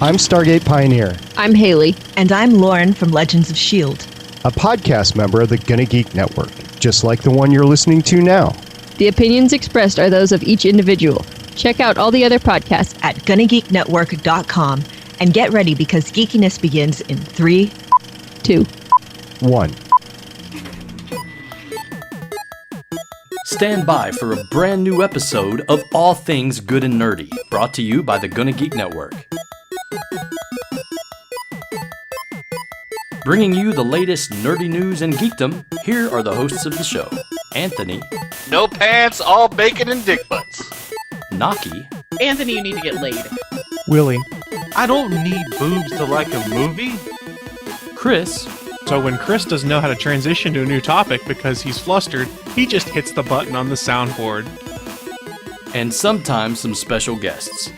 I'm Stargate Pioneer. I'm Haley. And I'm Lauren from Legends of S.H.I.E.L.D., a podcast member of the Gonna Geek Network, just like the one you're listening to now. The opinions expressed are those of each individual. Check out all the other podcasts at GonnaGeekNetwork.com and get ready because geekiness begins in 3, 2, 1. Stand by for a brand new episode of All Things Good and Nerdy, brought to you by the Gonna Geek Network. Bringing you the latest nerdy news and geekdom, here are the hosts of the show. Anthony. No pants, all bacon and dick butts. Naki. Anthony, you need to get laid. Willie. I don't need boobs to like a movie. Chris. So when Chris doesn't know how to transition to a new topic because he's flustered, he just hits the button on the soundboard. And sometimes some special guests.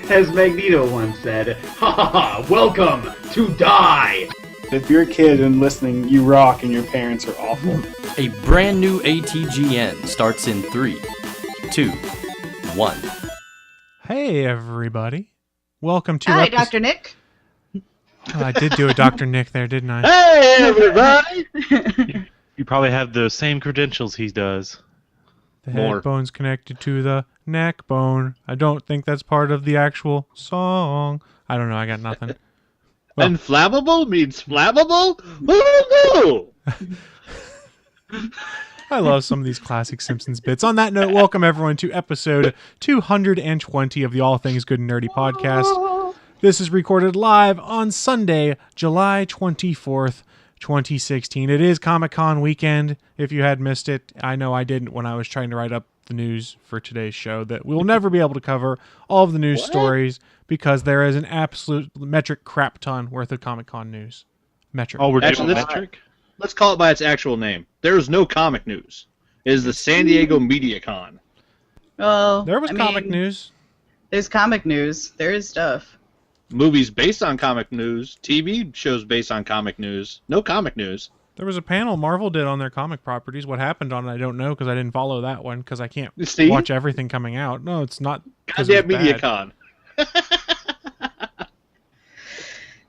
As Magneto once said, "Ha ha ha, welcome to die!" If you're a kid and listening, you rock and your parents are awful. A brand new ATGN starts in 3, 2, 1. Hey everybody. Welcome to Hi, Dr. Nick. Oh, I did do a Dr. Nick there, didn't I? Hey everybody! You probably have the same credentials he does. The head bone's connected to the neck bone. I don't think that's part of the actual song. I don't know, I got nothing. Well, Inflammable means flammable? Woo-hoo! I love some of these classic Simpsons bits. On that note, welcome everyone to episode 220 of the All Things Good and Nerdy podcast. This is recorded live on Sunday, July 24th, 2016. It is Comic-Con weekend. If you had missed it, I know I didn't when I was trying to write up the news for today's show, that we will never be able to cover all of the news stories because there is an absolute metric crap ton worth of Comic-Con news. Metric. Oh, we're doing Actually, metric? Let's call it by its actual name. There is no comic news. It is the San Diego MediaCon. Well, There was comic news. There's comic news. There is stuff. Movies based on comic news, TV shows based on comic news. No comic news. There was a panel Marvel did on their comic properties. What happened on it, I don't know, because I didn't follow that one, because I can't watch everything coming out. No, it's not. Goddamn MediaCon.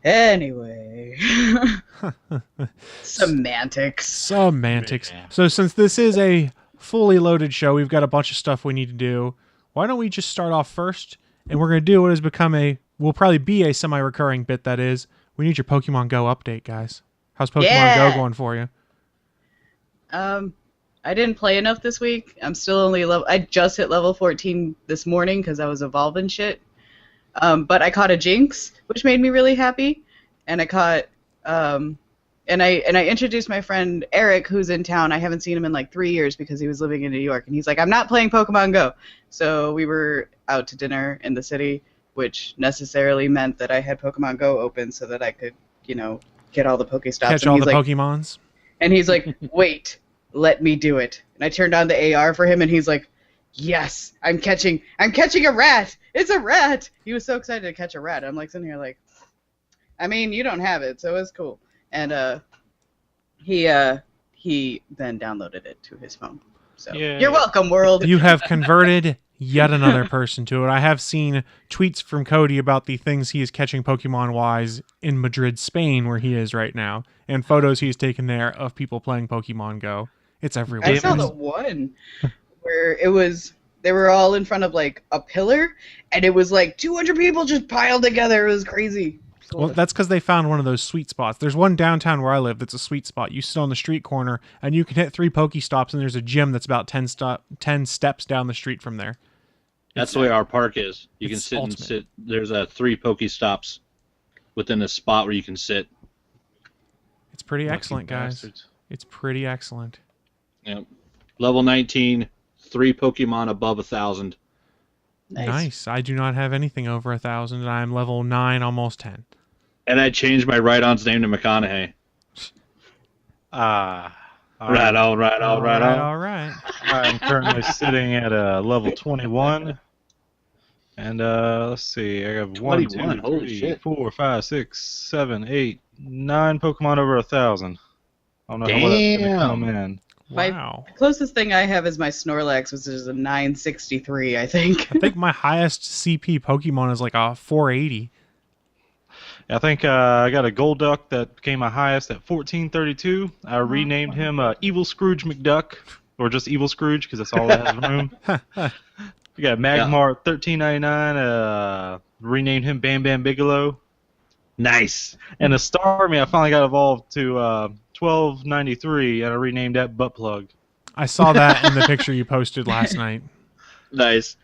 Anyway. Semantics. Yeah. So since this is a fully loaded show, we've got a bunch of stuff we need to do. Why don't we just start off first? And we're going to do what has become will probably be a semi-recurring bit, that is, we need your Pokemon Go update, guys. How's Pokemon Go going for you? I didn't play enough this week. I'm still only I just hit level 14 this morning because I was evolving shit. But I caught a Jinx, which made me really happy. And I caught and I introduced my friend Eric, who's in town. I haven't seen him in like 3 years because he was living in New York, and he's like, "I'm not playing Pokemon Go." So we were out to dinner in the city, which necessarily meant that I had Pokemon Go open so that I could, get all the Pokestops. Catch all the Pokemons. And he's like, "Wait, let me do it." And I turned on the AR for him, and he's like, "Yes, I'm catching a rat. It's a rat." He was so excited to catch a rat. I'm like sitting here like, I mean, you don't have it, so it's cool. And he then downloaded it to his phone. So You're welcome, world. You have converted yet another person to it. I have seen tweets from Cody about the things he is catching Pokemon-wise in Madrid, Spain, where he is right now, and photos he's taken there of people playing Pokemon Go. It's everywhere. I saw the one where they were all in front of like a pillar, and it was like 200 people just piled together. It was crazy. Well, that's because they found one of those sweet spots. There's one downtown where I live that's a sweet spot. You sit on the street corner, and you can hit 3 Pokestops, and there's a gym that's about 10 steps down the street from there. That's the way our park is. You can sit ultimate. And sit. There's 3 Pokestops within a spot where you can sit. It's pretty excellent, guys. It's pretty excellent. Yep. Level 19, 3 Pokemon above 1,000. Nice. I do not have anything over 1,000, and I'm level 9, almost 10. And I changed my Rhydon's name to McConaughey. Right on. All right. I'm currently sitting at level 21. And let's see, I have 1, 2, 3, 4, 5, 6, 7, 8, 9 Pokemon over 1,000. I don't know how that's going to come in. Wow. The closest thing I have is my Snorlax, which is a 963, I think. I think my highest CP Pokemon is like a 480. I think I got a gold duck that became my highest at 1432. I renamed him Evil Scrooge McDuck, or just Evil Scrooge because that's all that has room. We got Magmar at 1399. Renamed him Bam Bam Bigelow. Nice. And the Starmie, I finally got evolved to 1293, and I renamed that Butt Plug. I saw that in the picture you posted last night. Nice.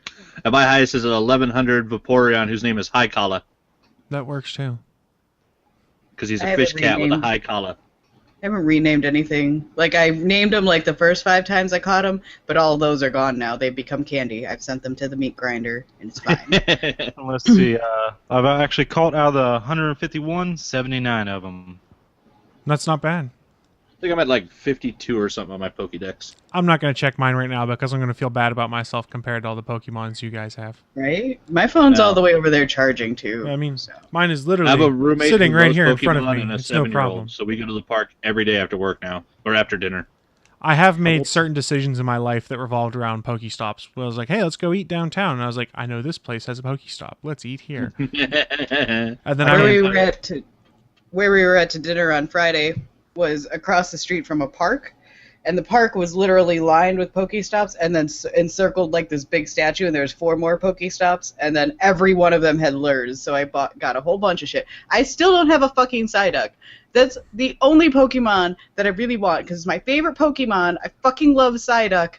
And my highest is an 1100 Vaporeon whose name is High Collar. That works too. Because he's a fish cat with a high collar. I haven't renamed anything. Like, I named them like the first 5 times I caught them, but all those are gone now. They've become candy. I've sent them to the meat grinder, and it's fine. Let's see. I've actually caught out of the 151, 79 of them. That's not bad. I think I'm at like 52 or something on my Pokédex. I'm not going to check mine right now because I'm going to feel bad about myself compared to all the Pokemons you guys have. Right? My phone's all the way over there charging, too. I mean, so. mine is I have a literally roommate sitting who right loves here in front Pokemon of and me. a It's no 7-year-old, problem. So we go to the park every day after work now, or after dinner. I have made certain decisions in my life that revolved around Pokestops. I was like, hey, let's go eat downtown. And I was like, I know this place has a Pokestop. Let's eat here. And then where we were at to dinner on Friday was across the street from a park, and the park was literally lined with Pokestops, and then encircled like this big statue, and there was 4 more Pokestops, and then every one of them had lures, so I got a whole bunch of shit. I still don't have a fucking Psyduck. That's the only Pokemon that I really want, because it's my favorite Pokemon. I fucking love Psyduck.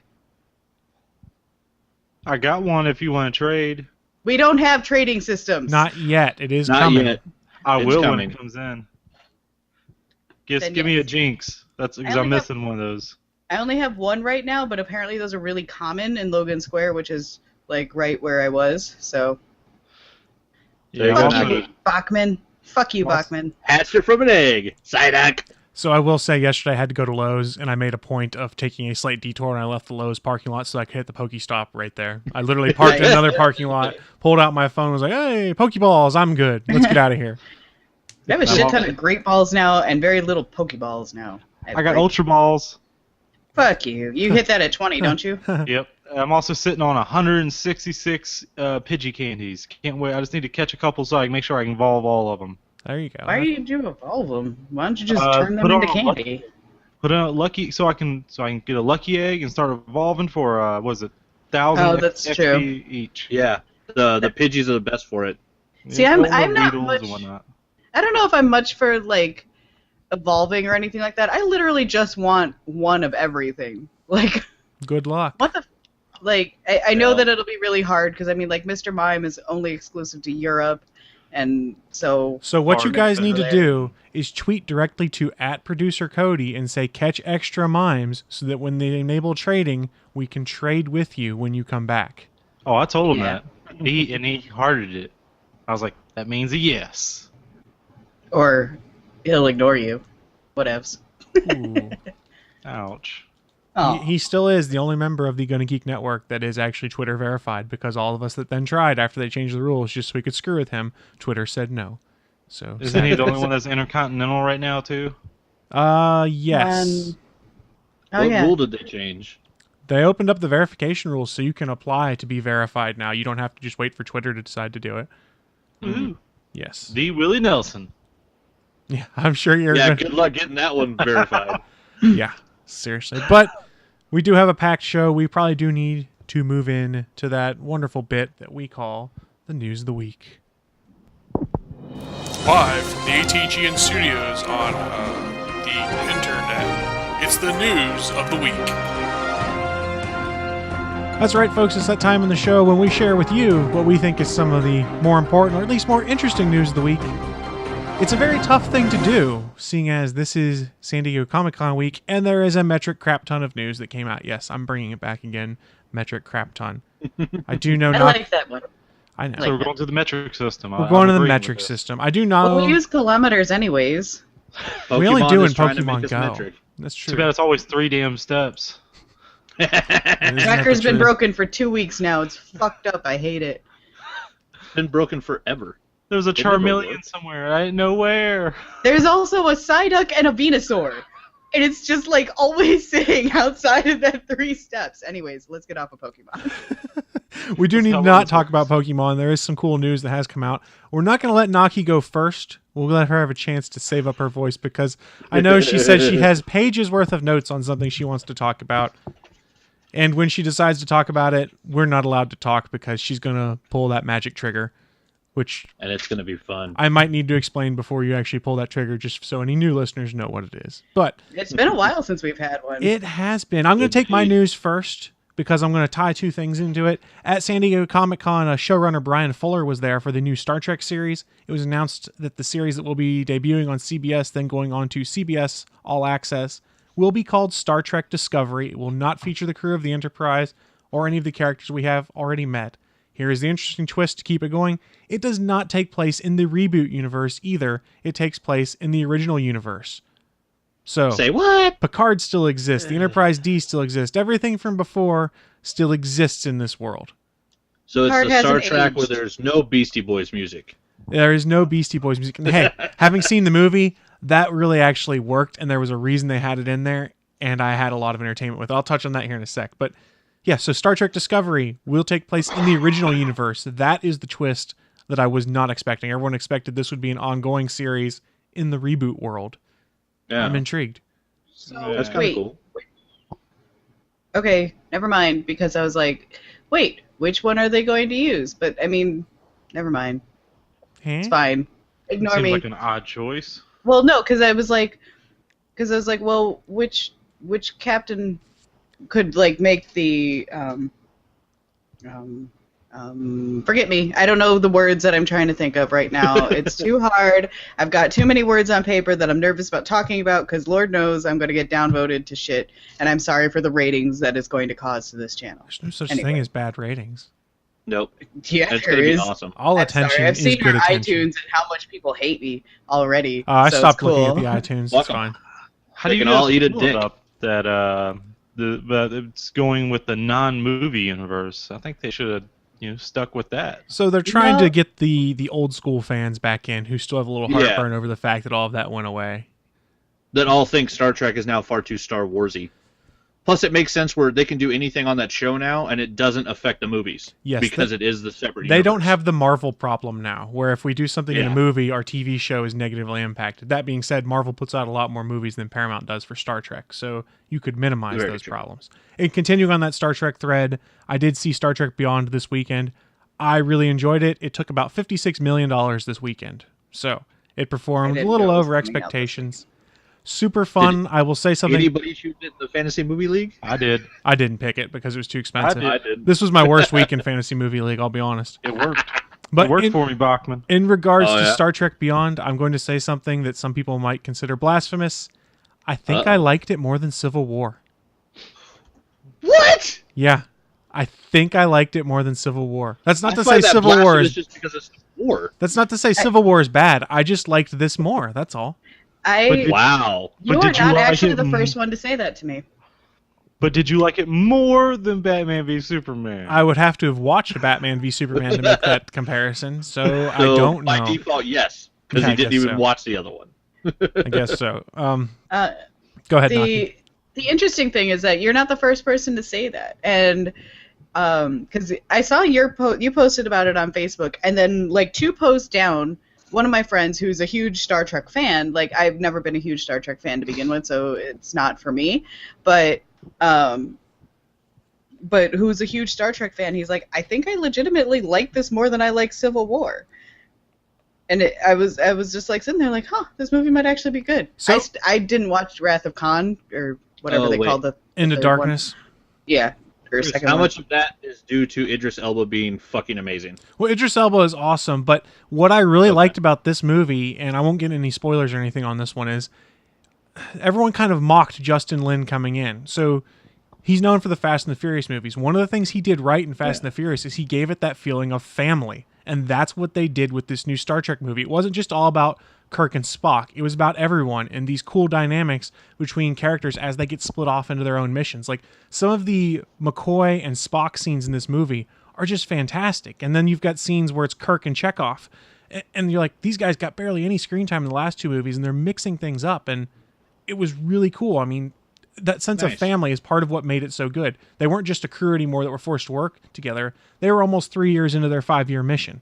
I got one if you want to trade. We don't have trading systems. Not yet. It is Not coming. yet. I It's will coming. when it comes in. Give Then me a yes. Jinx. That's because I I'm only have- missing one of those. I only have one right now, but apparently those are really common in Logan Square, which is like right where I was. So Yeah, fuck I'm you, also- Bachman. Fuck you, Bachman. Hatched it from an egg. Psyduck. So I will say yesterday I had to go to Lowe's, and I made a point of taking a slight detour, and I left the Lowe's parking lot so I could hit the Pokestop right there. I literally parked in another parking lot, pulled out my phone, and was like, hey, Pokeballs, I'm good. Let's get out of here. I have a shit ton of Great Balls now and very little Pokeballs now. I got Ultra Balls. Fuck you. You hit that at 20, don't you? Yep. I'm also sitting on 166 Pidgey candies. Can't wait. I just need to catch a couple so I can make sure I can evolve all of them. There you go. Why do you evolve them? Why don't you just turn them put on into a candy? Put in a lucky so I can get a lucky egg and start evolving for what was it 1,000 Oh, that's XP true. each. Yeah. The Pidgeys are the best for it. See, Yeah, I'm all the not Weedles much- and whatnot. I don't know if I'm much for, like, evolving or anything like that. I literally just want one of everything. Like, Good luck. what the... Like, I know Yeah. that it'll be really hard, because, I mean, like, Mr. Mime is only exclusive to Europe, and so... So what you hard guys over need to there. do is tweet directly to @ProducerCody and say catch extra mimes so that when they enable trading, we can trade with you when you come back. Oh, I told him Yeah. that. He hearted it. I was like, that means a yes. Or he'll ignore you. Whatevs. Ooh. Ouch. Oh. He still is the only member of the Gonna Geek Network that is actually Twitter verified, because all of us that then tried after they changed the rules just so we could screw with him, Twitter said no. So Isn't he the only one that's intercontinental right now too? Yes. Oh, What yeah. rule did they change? They opened up the verification rules so you can apply to be verified now. You don't have to just wait for Twitter to decide to do it. Ooh. Yes. The Willie Nelson. Yeah, I'm sure you're Yeah, gonna... good luck getting that one verified. Yeah, seriously. But we do have a packed show. We probably do need to move in to that wonderful bit that we call the News of the Week. Live from the AT&T studios on the internet, it's the News of the Week. That's right, folks. It's that time in the show when we share with you what we think is some of the more important, or at least more interesting news of the week. It's a very tough thing to do, seeing as this is San Diego Comic-Con week, and there is a metric crap ton of news that came out. Yes, I'm bringing it back again. Metric crap ton. I do know I not... like that one. I know. So we're going to the metric system. We're going to the metric system. I do know... Well, we use kilometers anyways. We only do in is trying to make Pokemon us Go. metric. That's Too true. bad it's always 3 damn steps. Isn't that Tracker's the been truth? broken for 2 weeks now. It's fucked up. I hate it. It's been broken forever. There was a It never Charmeleon worked. somewhere. I didn't know where. There's also a Psyduck and a Venusaur. And it's just like always sitting outside of that 3 steps. Anyways, let's get off of Pokemon. We do need to not talk about Pokemon. There is some cool news that has come out. We're not going to let Naki go first. We'll let her have a chance to save up her voice because I know she said she has pages worth of notes on something she wants to talk about. And when she decides to talk about it, we're not allowed to talk because she's going to pull that magic trigger, and it's going to be fun. I might need to explain before you actually pull that trigger just so any new listeners know what it is. But it's been a while since we've had one. It has been. I'm going to take my news first because I'm going to tie two things into it. At San Diego Comic-Con, showrunner Brian Fuller was there for the new Star Trek series. It was announced that the series that will be debuting on CBS, then going on to CBS All Access, will be called Star Trek Discovery. It will not feature the crew of the Enterprise or any of the characters we have already met. Here is the interesting twist to keep it going. It does not take place in the reboot universe either. It takes place in the original universe. So, say what? Picard still exists. The Enterprise D still exists. Everything from before still exists in this world. So Picard it's a Star hasn't Trek aged. where there's no Beastie Boys music. There is no Beastie Boys music. And hey, having seen the movie, that really actually worked, and there was a reason they had it in there, and I had a lot of entertainment with it. I'll touch on that here in a sec. But yeah, so Star Trek Discovery will take place in the original universe. That is the twist that I was not expecting. Everyone expected this would be an ongoing series in the reboot world. Yeah. I'm intrigued. So, That's kind of cool. Okay, never mind, because I was like, wait, which one are they going to use? But, I mean, never mind. It's fine. Ignore me. Seems like an odd choice. Well, no, because I was like, well, which captain could like make the forget me. I don't know the words that I'm trying to think of right now. It's too hard. I've got too many words on paper that I'm nervous about talking about because Lord knows I'm going to get downvoted to shit, and I'm sorry for the ratings that it's going to cause to this channel. There's no such thing as bad ratings. Nope. Yeah, It's there going to be is. awesome. All I'm attention sorry. I've is seen good your attention. iTunes and how much people hate me already. I so stopped it's cool. looking at the iTunes. It's Welcome. fine. How They do you can all guys eat a feel dick. about that? That it's going with the non-movie universe. I think they should have stuck with that. So they're trying to get the old school fans back in who still have a little Yeah. heartburn over the fact that all of that went away. That all think Star Trek is now far too Star Warsy. Plus, it makes sense where they can do anything on that show now, and it doesn't affect the movies. Yes, because it is the separate They universe. don't have the Marvel problem now, where if we do something in a Yeah. movie, our TV show is negatively impacted. That being said, Marvel puts out a lot more movies than Paramount does for Star Trek, so you could minimize Very those true. problems. And continuing on that Star Trek thread, I did see Star Trek Beyond this weekend. I really enjoyed it. It took about $56 million this weekend, so it performed a didn't little know it was over coming out this expectations. Super fun. I will say something. Anybody choose it in the Fantasy Movie League? I did. I didn't pick it because it was too expensive. I did. This was my worst week in Fantasy Movie League, I'll be honest. It worked. But It worked in- for me, Bachman. In regards Oh, to yeah. Star Trek Beyond, I'm going to say something that some people might consider blasphemous. I think Uh-oh. I liked it more than Civil War. What? Yeah. I think I liked it more than Civil War. That's not I to say find that Civil War blasphemous is just because it's war. That's not to say Civil War is bad. I just liked this more. That's all. Wow. You But are did you not like actually it the m- first one to say that to me. But did you like it more than Batman v Superman? I would have to have watched Batman v Superman to make that comparison, so I So, don't by know. default, yes, because Yeah, I he didn't guess even so. watch the other one. I guess so. Go ahead, the Naki. the interesting thing is that you're not the first person to say that, and because I saw you posted about it on Facebook, and then like 2 posts down, one of my friends who's a huge Star Trek fan, like I've never been a huge Star Trek fan to begin with, so it's not for me, but who's a huge Star Trek fan, he's like, I think I legitimately like this more than I like Civil War. And I was just like sitting there like, huh, this movie might actually be good. So- I didn't watch Wrath of Khan or whatever they called the Into third Darkness. one. Yeah, or second How one. much of that is due to Idris Elba being fucking amazing? Well, Idris Elba is awesome, but what I really liked about this movie, and I won't get any spoilers or anything on this one, is everyone kind of mocked Justin Lin coming in. So he's known for the Fast and the Furious movies. One of the things he did right in Fast and the Furious is he gave it that feeling of family. And that's what they did with this new Star Trek movie. It wasn't just all about Kirk and Spock. It was about everyone and these cool dynamics between characters as they get split off into their own missions. Like some of the McCoy and Spock scenes in this movie are just fantastic. And then you've got scenes where it's Kirk and Chekhov. And you're like, these guys got barely any screen time in the last 2 movies and they're mixing things up. And it was really cool. I mean, that sense of family is part of what made it so good. They weren't just a crew anymore that were forced to work together. They were almost 3 years into their 5-year mission.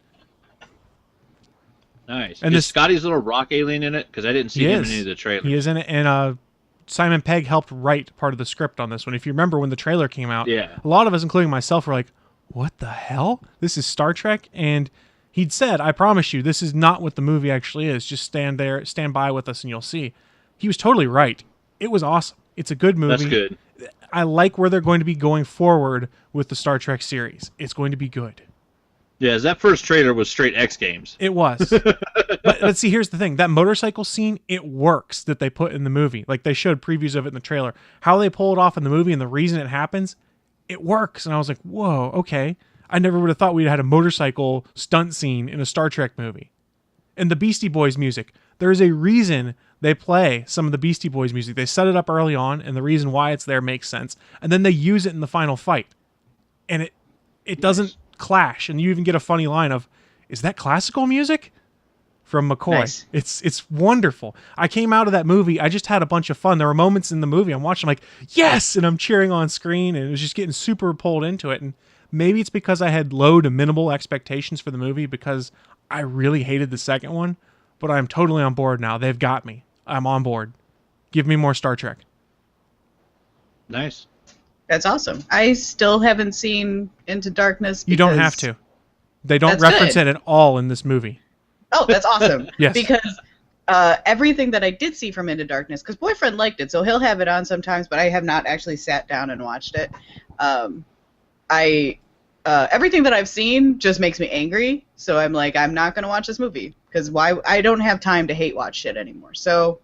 Nice. And is Scotty's little rock alien in it? Because I didn't see him in any of the trailers. He is in it, and Simon Pegg helped write part of the script on this one. If you remember when the trailer came out, a lot of us, including myself, were like, what the hell? This is Star Trek? And he'd said, I promise you, this is not what the movie actually is. Just stand by with us and you'll see. He was totally right. It was awesome. It's a good movie. That's good. I like where they're going to be going forward with the Star Trek series. It's going to be good. Yeah, that first trailer was straight X Games. It was. but see, here's the thing. That motorcycle scene, it works that they put in the movie. Like, they showed previews of it in the trailer. How they pull it off in the movie and the reason it happens, it works. And I was like, whoa, okay. I never would have thought we'd had a motorcycle stunt scene in a Star Trek movie. And the Beastie Boys music, there is a reason they play some of the Beastie Boys music. They set it up early on, and the reason why it's there makes sense. And then they use it in the final fight. And it doesn't clash. And you even get a funny line of, is that classical music? From McCoy. Nice. It's wonderful. I came out of that movie, I just had a bunch of fun. There were moments in the movie I'm watching, I'm like, yes! And I'm cheering on screen, and it was just getting super pulled into it. And maybe it's because I had low to minimal expectations for the movie because I really hated the second one, but I'm totally on board now. They've got me. I'm on board. Give me more Star Trek. Nice. That's awesome. I still haven't seen Into Darkness. You don't have to. They don't reference it at all in this movie. Oh, that's awesome. Yes. Because everything that I did see from Into Darkness, because Boyfriend liked it, so he'll have it on sometimes, but I have not actually sat down and watched it. Everything that I've seen just makes me angry, so I'm like, I'm not going to watch this movie, because I don't have time to hate watch shit anymore. So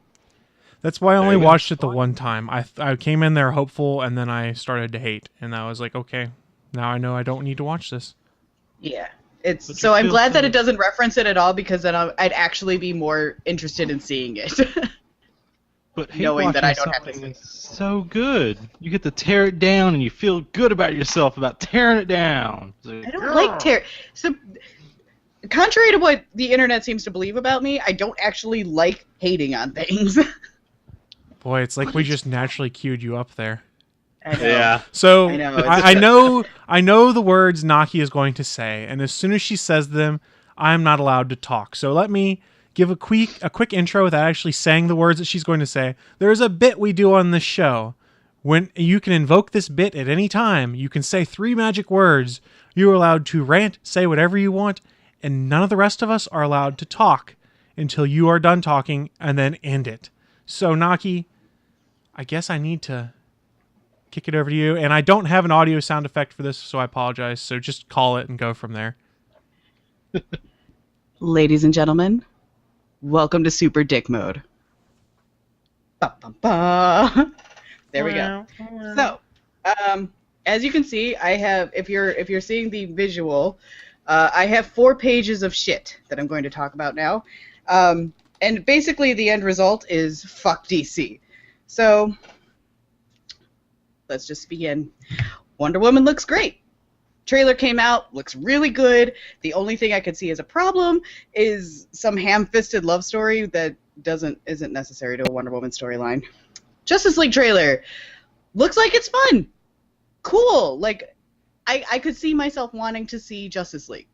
that's why I only watched it the one time. I came in there hopeful, and then I started to hate, and I was like, okay, now I know I don't need to watch this. Yeah. So I'm glad that it doesn't reference it at all, because then I'd actually be more interested in seeing it. But knowing that I don't have to see it. So good. You get to tear it down, and you feel good about yourself about tearing it down. I don't like tear. So, contrary to what the internet seems to believe about me, I don't actually like hating on things. Boy, it's like we just naturally queued you up there. Yeah. So I know the words Naki is going to say, and as soon as she says them, I'm not allowed to talk. So let me give a quick intro without actually saying the words that she's going to say. There's a bit we do on this show. When you can invoke this bit at any time, you can say 3 magic words. You're allowed to rant, say whatever you want, and none of the rest of us are allowed to talk until you are done talking and then end it. So Naki, I guess I need to kick it over to you, and I don't have an audio sound effect for this, so I apologize. So just call it and go from there. Ladies and gentlemen, welcome to Super Dick Mode. Ba, ba, ba. There we go. So, as you can see, I have, if you're seeing the visual, I have 4 pages of shit that I'm going to talk about now. And basically the end result is fuck DC. So, let's just begin. Wonder Woman looks great. Trailer came out, looks really good. The only thing I could see as a problem is some ham-fisted love story that isn't necessary to a Wonder Woman storyline. Justice League trailer looks like it's fun. Cool. Like, I could see myself wanting to see Justice League.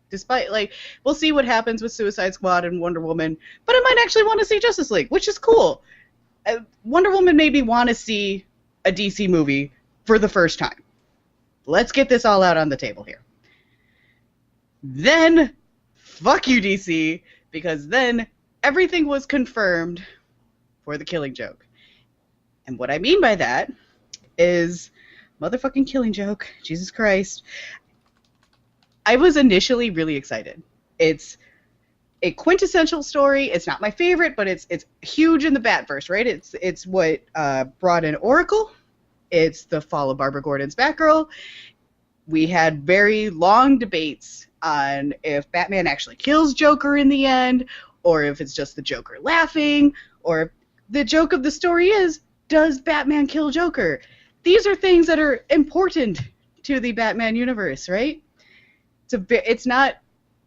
Despite, like, we'll see what happens with Suicide Squad and Wonder Woman, but I might actually want to see Justice League, which is cool. Wonder Woman made me want to see a DC movie for the first time. Let's get this all out on the table here. Then, fuck you, DC, because then everything was confirmed for The Killing Joke. And what I mean by that is motherfucking Killing Joke. Jesus Christ. I was initially really excited. It's a quintessential story. It's not my favorite, but it's huge in the Batverse, right? It's what brought in Oracle. It's the fall of Barbara Gordon's Batgirl. We had very long debates on if Batman actually kills Joker in the end, or if it's just the Joker laughing, or if the joke of the story is, does Batman kill Joker? These are things that are important to the Batman universe, right? It's not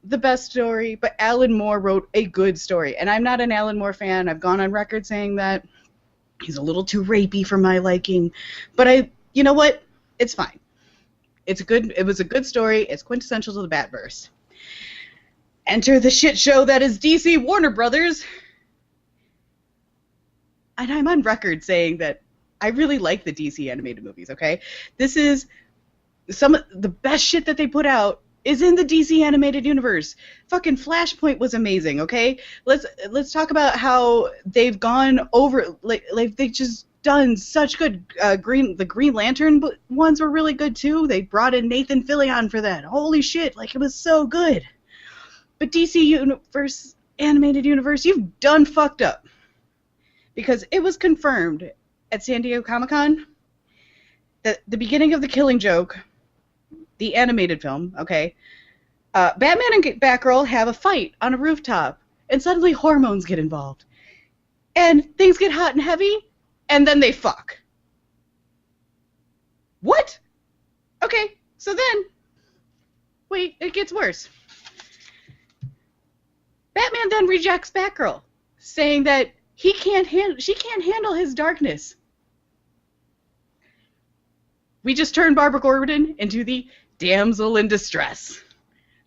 the best story, but Alan Moore wrote a good story. And I'm not an Alan Moore fan. I've gone on record saying that. He's a little too rapey for my liking, but you know what? It's fine. It was a good story. It's quintessential to the Batverse. Enter the shit show that is DC Warner Brothers. And I'm on record saying that I really like the DC animated movies, okay? This is some of the best shit that they put out is in the DC animated universe. Fucking Flashpoint was amazing, okay? Let's talk about how they've gone over, like they just done such good. The Green Lantern ones were really good too. They brought in Nathan Fillion for that. Holy shit, like it was so good. But DC Universe animated universe, you've done fucked up. Because it was confirmed at San Diego Comic-Con that the beginning of The Killing Joke, the animated film, okay, Batman and Batgirl have a fight on a rooftop, and suddenly hormones get involved. And things get hot and heavy, and then they fuck. What? Okay, so then, wait, it gets worse. Batman then rejects Batgirl, saying that she can't handle his darkness. We just turned Barbara Gordon into the damsel in distress,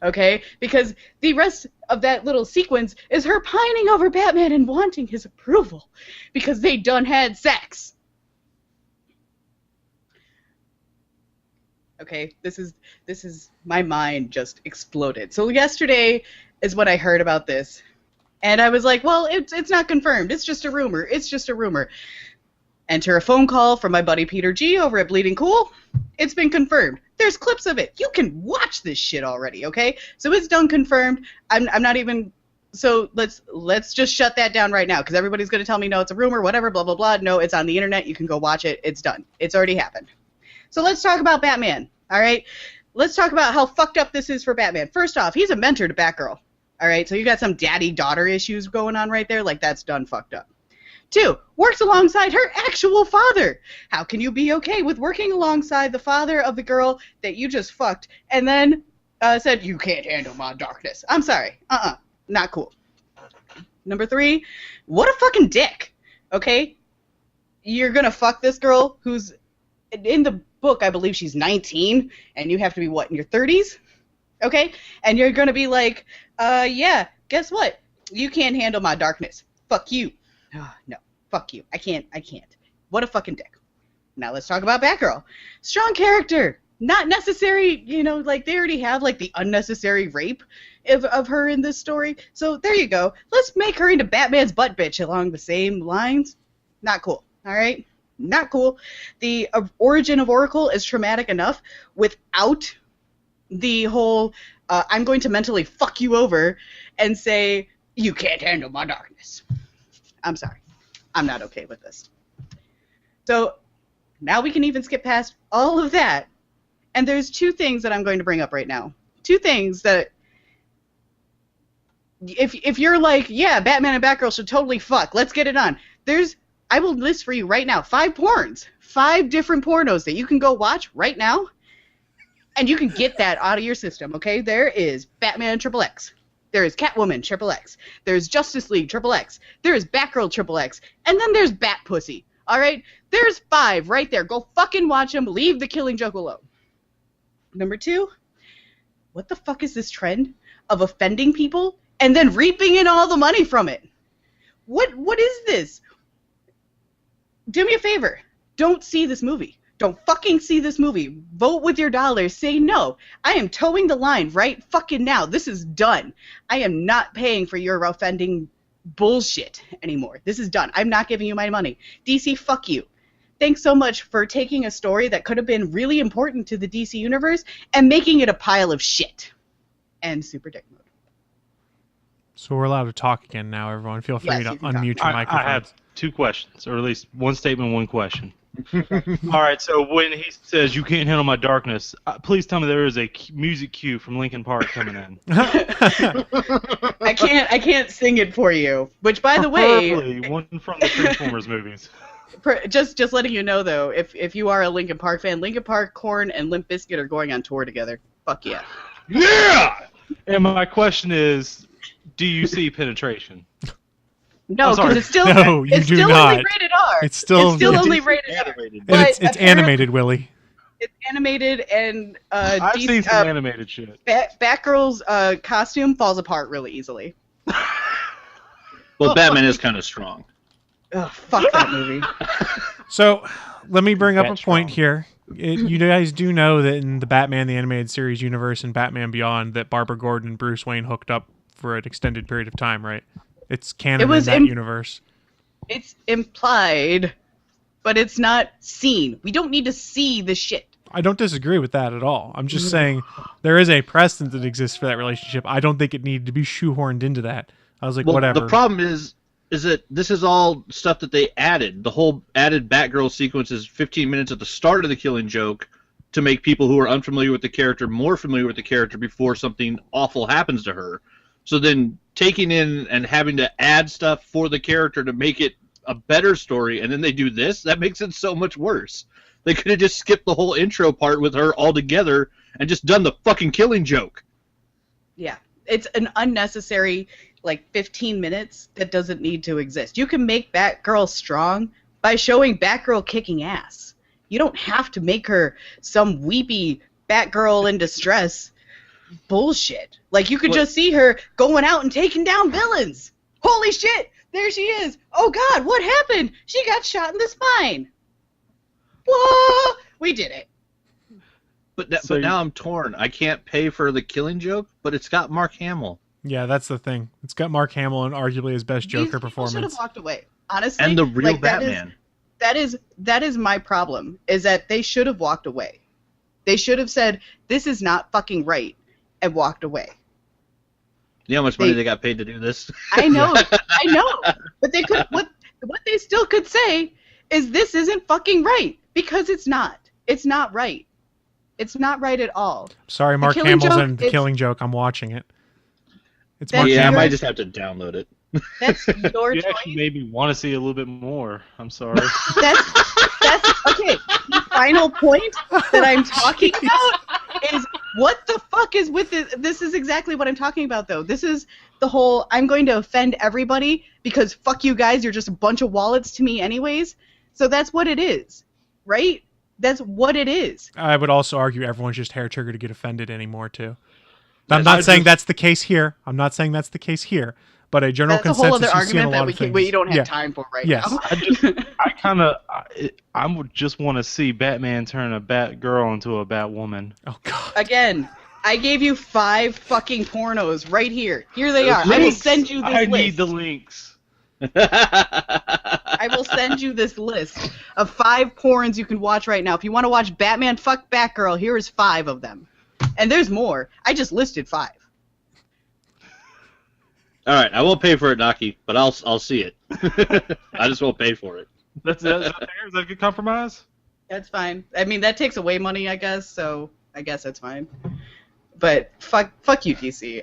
okay? Because the rest of that little sequence is her pining over Batman and wanting his approval because they done had sex. Okay, this is my mind just exploded. So yesterday is when I heard about this. And I was like, well, it's not confirmed. It's just a rumor. It's just a rumor. Enter a phone call from my buddy Peter G over at Bleeding Cool. It's been confirmed. There's clips of it. You can watch this shit already, okay? So it's done, confirmed. I'm not even... So let's just shut that down right now, because everybody's going to tell me, no, it's a rumor, whatever, blah, blah, blah. No, it's on the internet. You can go watch it. It's done. It's already happened. So let's talk about Batman, all right? Let's talk about how fucked up this is for Batman. First off, he's a mentor to Batgirl. All right, so you got some daddy-daughter issues going on right there. Like, that's done fucked up. 2, works alongside her actual father. How can you be okay with working alongside the father of the girl that you just fucked and then said, you can't handle my darkness? I'm sorry. Not cool. Number 3, what a fucking dick, okay? You're going to fuck this girl who's, in the book, I believe she's 19, and you have to be, what, in your 30s? Okay? And you're going to be like, yeah, guess what? You can't handle my darkness. Fuck you. No, fuck you. I can't. What a fucking dick. Now let's talk about Batgirl. Strong character. Not necessary, like they already have like the unnecessary rape of her in this story. So there you go. Let's make her into Batman's butt bitch along the same lines. Not cool. All right? Not cool. The origin of Oracle is traumatic enough without the whole I'm going to mentally fuck you over and say, you can't handle my darkness. I'm sorry. I'm not okay with this. So now we can even skip past all of that. And there's 2 things that I'm going to bring up right now. 2 things that if you're like, yeah, Batman and Batgirl should totally fuck, let's get it on. I will list for you right now 5 porns. 5 different pornos that you can go watch right now. And you can get that out of your system, okay? There is Batman XXX. There is Catwoman XXX. There's Justice League XXX. There is Batgirl XXX. And then there's Bat Pussy, all right? There's 5 right there. Go fucking watch them. Leave The Killing Joke alone. Number 2, what the fuck is this trend of offending people and then reaping in all the money from it? What is this? Do me a favor. Don't see this movie. Don't fucking see this movie. Vote with your dollars. Say no. I am towing the line right fucking now. This is done. I am not paying for your offending bullshit anymore. This is done. I'm not giving you my money. DC, fuck you. Thanks so much for taking a story that could have been really important to the DC universe and making it a pile of shit. And super dick mode. So we're allowed to talk again now, everyone. Feel free to unmute your microphone. I have 2 questions, or at least one statement, one question. All right, so when he says you can't handle my darkness, please tell me there is a music cue from Linkin Park coming in. I can't sing it for you. Which, by the way, one from the Transformers movies. Just letting you know though, if you are a Linkin Park fan, Linkin Park, Korn, and Limp Bizkit are going on tour together. Fuck yeah. Yeah. And my question is, do you see penetration? No, because it's still No, you it's do still not. only rated R. It's still only rated R. And But it's apparently- animated, Willie. It's animated, and I've seen some animated shit. Batgirl's costume falls apart really easily. Well, Batman is kind of strong. Ugh, fuck that movie. So, let me bring up a Bat point strong. here. You guys do know that in the Batman the Animated Series universe and Batman Beyond that Barbara Gordon and Bruce Wayne hooked up for an extended period of time, right? It's canon in that universe. It's implied, but it's not seen. We don't need to see the shit. I don't disagree with that at all. I'm just saying there is a precedent that exists for that relationship. I don't think it needed to be shoehorned into that. I was like, Well, whatever. the problem is that this is all stuff that they added. The whole added Batgirl sequence is 15 minutes at the start of the Killing Joke to make people who are unfamiliar with the character more familiar with the character before something awful happens to her. So then taking in and having to add stuff for the character to make it a better story, and then they do this, that makes it so much worse. They could have just skipped the whole intro part with her altogether and just done the fucking Killing Joke. Yeah, it's an unnecessary, 15 minutes that doesn't need to exist. You can make Batgirl strong by showing Batgirl kicking ass. You don't have to make her some weepy Batgirl in distress bullshit. You could just see her going out and taking down villains. Holy shit, there she is. Oh god, what happened? She got shot in the spine. Whoa, we did it. But now I'm torn. I can't pay for the Killing Joke, but it's got Mark Hamill. Yeah, that's the thing. It's got Mark Hamill and arguably his best Joker These people performance. should have walked away. Honestly, And the real Batman. That is my problem. Is that they should have walked away. They should have said this is not fucking right and walked away. You know how much money they got paid to do this? I know, but they could. What they still could say is this isn't fucking right because it's not. It's not right. It's not right at all. Sorry, Mark Killing Hamill's Joke in The Killing Joke. I'm watching it. It's That's Mark Yeah, I Hamill. might just have to download it. That's your You choice. actually made me want to see a little bit more. I'm sorry. That's okay. The final point that I'm talking about is what the fuck is with this? This is exactly what I'm talking about, though. This is the whole I'm going to offend everybody because fuck you guys, you're just a bunch of wallets to me anyways. So that's what it is, right? That's what it is. I would also argue everyone's just hair triggered to get offended anymore, too. I'm not saying that's the case here. I'm not saying that's the case here. But a general That's a whole consensus other you see in a argument that lot of things. we don't have Yeah. time for right Yes. now. I would just want to see Batman turn a Batgirl into a Batwoman. Oh god. Again, I gave you 5 fucking pornos right here. Here they are. I will send you this I list. need the links. I will send you this list of 5 porns you can watch right now. If you want to watch Batman fuck Batgirl, here is 5 of them. And there's more. I just listed 5. All right, I won't pay for it, Naki, but I'll see it. I just won't pay for it. Is that fair? Is that a good compromise? That's fine. I mean, that takes away money, I guess, so I guess that's fine. But fuck you, DC.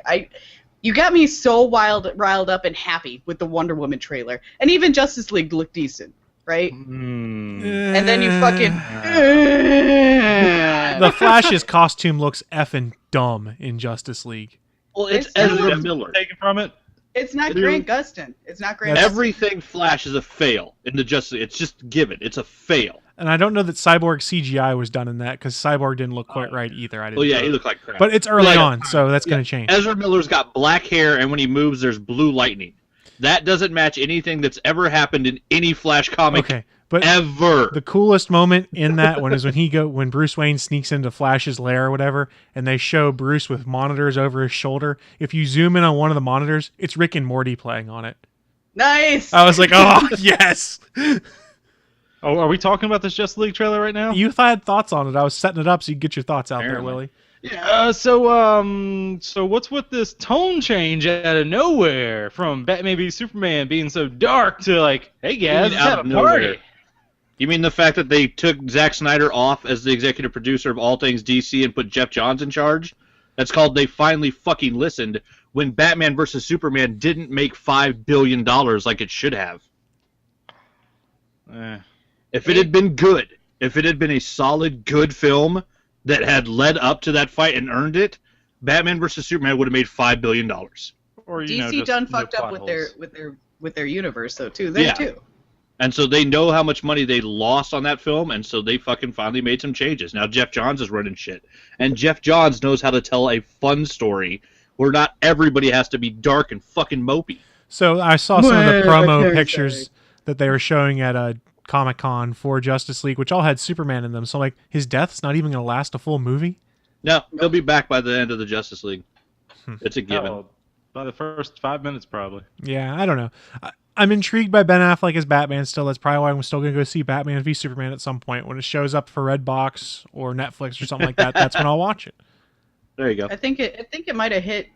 You got me so riled up and happy with the Wonder Woman trailer. And even Justice League looked decent, right? And then you fucking... The Flash's costume looks effing dumb in Justice League. Well, it's It's Ezra Miller. Taken from it. It's not Grant Gustin. It's not Grant Gustin. Everything Flash is a fail in the Justice League. It's just given. It's a fail. And I don't know that Cyborg CGI was done in that because Cyborg didn't look quite right either. I didn't. Well, yeah, know. he looked like crap. But it's early Like, on, so that's going to change. Ezra Miller's got black hair, and when he moves, there's blue lightning. That doesn't match anything that's ever happened in any Flash comic Okay, but ever. the coolest moment in that one is when Bruce Wayne sneaks into Flash's lair or whatever, and they show Bruce with monitors over his shoulder. If you zoom in on one of the monitors, it's Rick and Morty playing on it. Nice! I was like, oh, yes! Oh, are we talking about this Justice League trailer right now? You had thoughts on it. I was setting it up so you could get your thoughts out Apparently. there, Willie. Yeah. So what's with this tone change out of nowhere from Batman v Superman being so dark to like, hey guys, let's have a party? You mean the fact that they took Zack Snyder off as the executive producer of all things DC and put Jeff Johns in charge? That's called they finally fucking listened when Batman vs. Superman didn't make $5 billion like it should have. If it had been good, if it had been a solid, good film that had led up to that fight and earned it, Batman vs. Superman would have made $5 billion. Or DC just done no fucked up plot with holes. their with their universe though too. There too. And so they know how much money they lost on that film, and so they fucking finally made some changes. Now Jeff Johns is running shit, and Jeff Johns knows how to tell a fun story where not everybody has to be dark and fucking mopey. So I saw some of the promo pictures that they were showing at Comic-Con for Justice League, which all had Superman in them. So like, his death's not even going to last a full movie? No, he'll be back by the end of the Justice League. It's a given. Oh, by the first 5 minutes, probably. Yeah, I don't know. I'm intrigued by Ben Affleck as Batman still. That's probably why I'm still going to go see Batman v Superman at some point. When it shows up for Redbox or Netflix or something like that, that's when I'll watch it. There you go. I think it might have hit.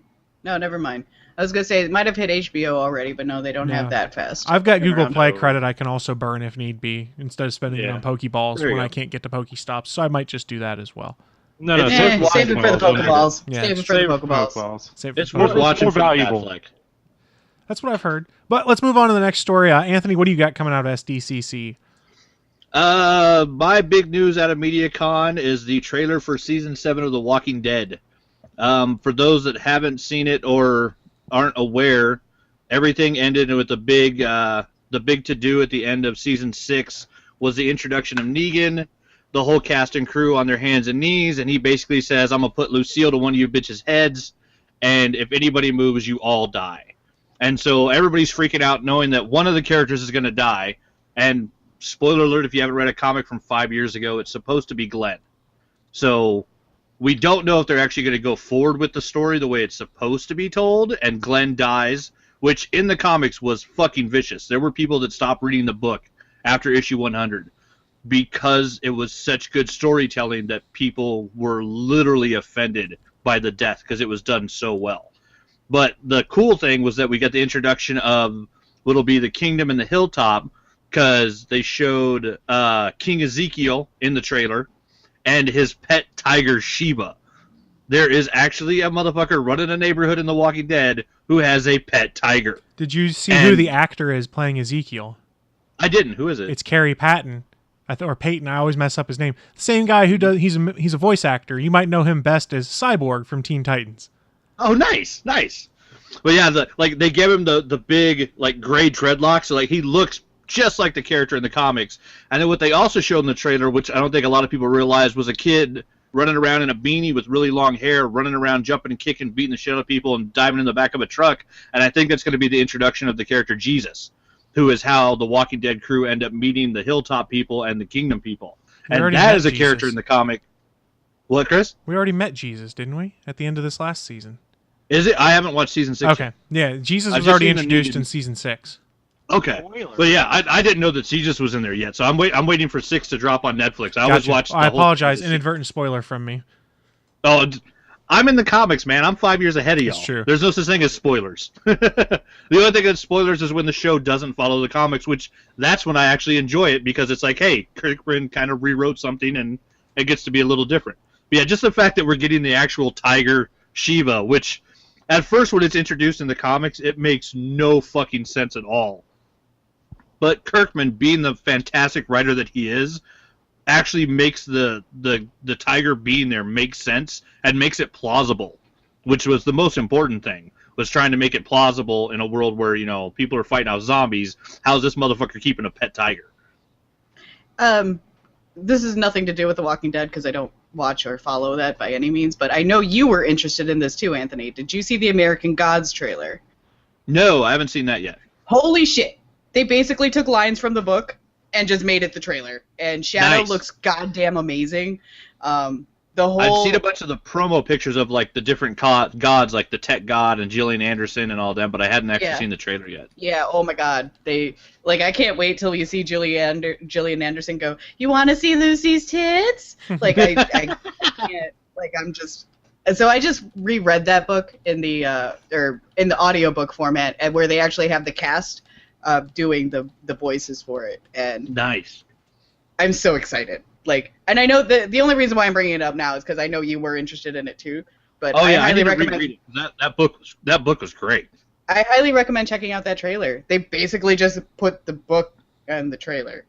No, never mind. I was gonna say it might have hit HBO already, but no, they don't have that fast. I've got Google Play credit I can also burn if need be, instead of spending it on Pokeballs when I can't get to Pokestops. So I might just do that as well. No, save it for the Pokeballs. Yeah. Save it for the Pokeballs. It's worth watching. More valuable. That's what I've heard. But let's move on to the next story. Anthony, what do you got coming out of SDCC? My big news out of MediaCon is the trailer for Season 7 of The Walking Dead. For those that haven't seen it or aren't aware, everything ended with the big to-do at the end of Season 6 was the introduction of Negan, the whole cast and crew on their hands and knees, and he basically says, I'm going to put Lucille to one of you bitches' heads, and if anybody moves, you all die. And so everybody's freaking out knowing that one of the characters is going to die. And spoiler alert, if you haven't read a comic from 5 years ago, it's supposed to be Glenn. So we don't know if they're actually going to go forward with the story the way it's supposed to be told, and Glenn dies, which in the comics was fucking vicious. There were people that stopped reading the book after issue 100 because it was such good storytelling that people were literally offended by the death because it was done so well. But the cool thing was that we got the introduction of what'll be the Kingdom and the Hilltop, because they showed King Ezekiel in the trailer and his pet tiger Sheba. There is actually a motherfucker running a neighborhood in The Walking Dead who has a pet tiger. Did you see who the actor is playing Ezekiel? I didn't. Who is it? It's Kerry Patton. Or Peyton. I always mess up his name. The same guy who does. He's a voice actor. You might know him best as Cyborg from Teen Titans. Oh, nice. But yeah, they gave him the big gray dreadlocks, so he looks just like the character in the comics. And then what they also showed in the trailer, which I don't think a lot of people realized, was a kid running around in a beanie with really long hair, running around, jumping and kicking, beating the shit out of people, and diving in the back of a truck. And I think that's going to be the introduction of the character Jesus, who is how the Walking Dead crew end up meeting the Hilltop people and the Kingdom people. And that is a character in the comic. What, Chris? We already met Jesus, didn't we? At the end of this last season. Is it? I haven't watched Season 6 Okay. Yeah, Jesus was already introduced in Season 6. Okay. But yeah, I didn't know that Jesus was in there yet, so I'm waiting for 6 to drop on Netflix. I always watch the I apologize. Inadvertent spoiler from me. Oh, I'm in the comics, man. I'm 5 years ahead of y'all. That's true. There's no such thing as spoilers. The only thing that's spoilers is when the show doesn't follow the comics, which that's when I actually enjoy it, because it's like, hey, Kirkman kind of rewrote something and it gets to be a little different. But yeah, just the fact that we're getting the actual tiger Shiva, which at first when it's introduced in the comics, it makes no fucking sense at all. But Kirkman, being the fantastic writer that he is, actually makes the tiger being there make sense and makes it plausible, which was the most important thing, was trying to make it plausible in a world where, people are fighting off zombies. How's this motherfucker keeping a pet tiger? This has nothing to do with The Walking Dead because I don't watch or follow that by any means, but I know you were interested in this too, Anthony. Did you see the American Gods trailer? No, I haven't seen that yet. Holy shit. They basically took lines from the book and just made it the trailer. And Shadow looks goddamn amazing. I've seen a bunch of the promo pictures of the different gods, like the Tech God and Gillian Anderson and all them, but I hadn't actually seen the trailer yet. Yeah, oh my god. I can't wait till you see Gillian Anderson go, "You want to see Lucy's tits?" I can't. I'm just. So I just reread that book in the audiobook format, and where they actually have the cast doing the voices for it, and nice. I'm so excited. And I know the only reason why I'm bringing it up now is because I know you were interested in it too. But I highly recommend reread it. That book was great. I highly recommend checking out that trailer. They basically just put the book and the trailer.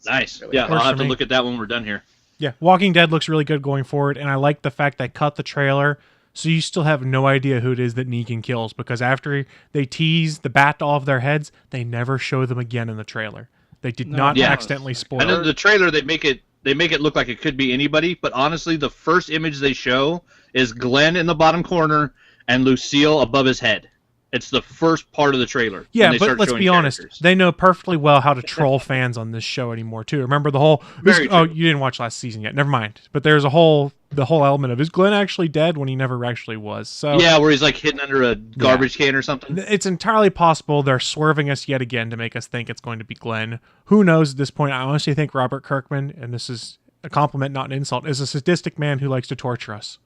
Nice. Really I'll have to look at that when we're done here. Yeah, Walking Dead looks really good going forward, and I like the fact they cut the trailer So you still have no idea who it is that Negan kills, because after they tease the bat to all of their heads, they never show them again in the trailer. They did not accidentally spoil And it. in the trailer, they make it look like it could be anybody, but honestly, the first image they show is Glenn in the bottom corner and Lucille above his head. It's the first part of the trailer. Yeah, but let's be honest. They know perfectly well how to troll fans on this show anymore, too. Remember the whole... Oh, you didn't watch last season yet. Never mind. But there's the whole element of, is Glenn actually dead when he never actually was? So yeah, where he's like hidden under a garbage can or something. It's entirely possible they're swerving us yet again to make us think it's going to be Glenn. Who knows at this point? I honestly think Robert Kirkman, and this is a compliment, not an insult, is a sadistic man who likes to torture us.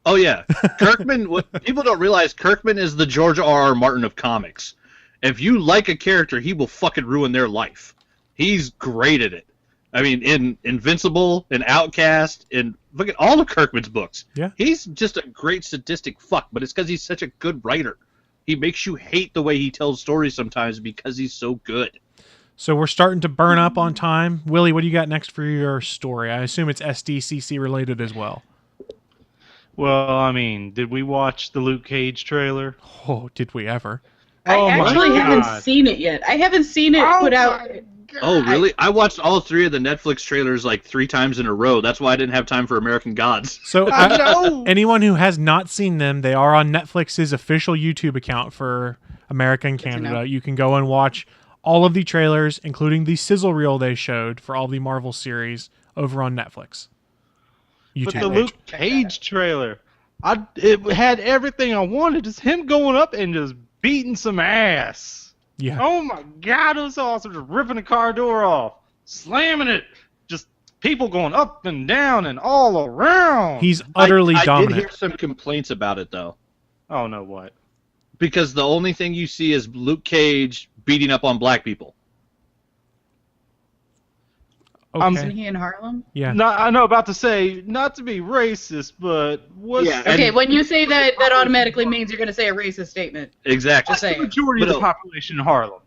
Oh, yeah. Kirkman, what people don't realize, Kirkman is the George R.R. Martin of comics. If you like a character, he will fucking ruin their life. He's great at it. I mean, in Invincible, in Outcast, in look at all of Kirkman's books. Yeah. He's just a great sadistic fuck, but it's because he's such a good writer. He makes you hate the way he tells stories sometimes because he's so good. So we're starting to burn up on time. Willie, what do you got next for your story? I assume it's SDCC related as well. Well, I mean, did we watch the Luke Cage trailer? Oh, did we ever? I actually haven't seen it yet. I haven't seen it put out. Oh, really? I watched all 3 of the Netflix trailers like 3 times in a row. That's why I didn't have time for American Gods. So anyone who has not seen them, they are on Netflix's official YouTube account for America and Canada. You can go and watch all of the trailers, including the sizzle reel they showed for all the Marvel series over on Netflix. But the Luke Cage trailer, it had everything I wanted. Just him going up and just beating some ass. Yeah. Oh my God, it was awesome. Just ripping the car door off, slamming it. Just people going up and down and all around. He's utterly dominant. I did hear some complaints about it, though. Oh, no, what? Because the only thing you see is Luke Cage beating up on black people. Okay. Isn't he in Harlem? Yeah. I know, about to say, not to be racist, but what's... Yeah, Okay, when you say that, that automatically means you're going to say a racist statement. Exactly. Just the saying. majority of the population in Harlem.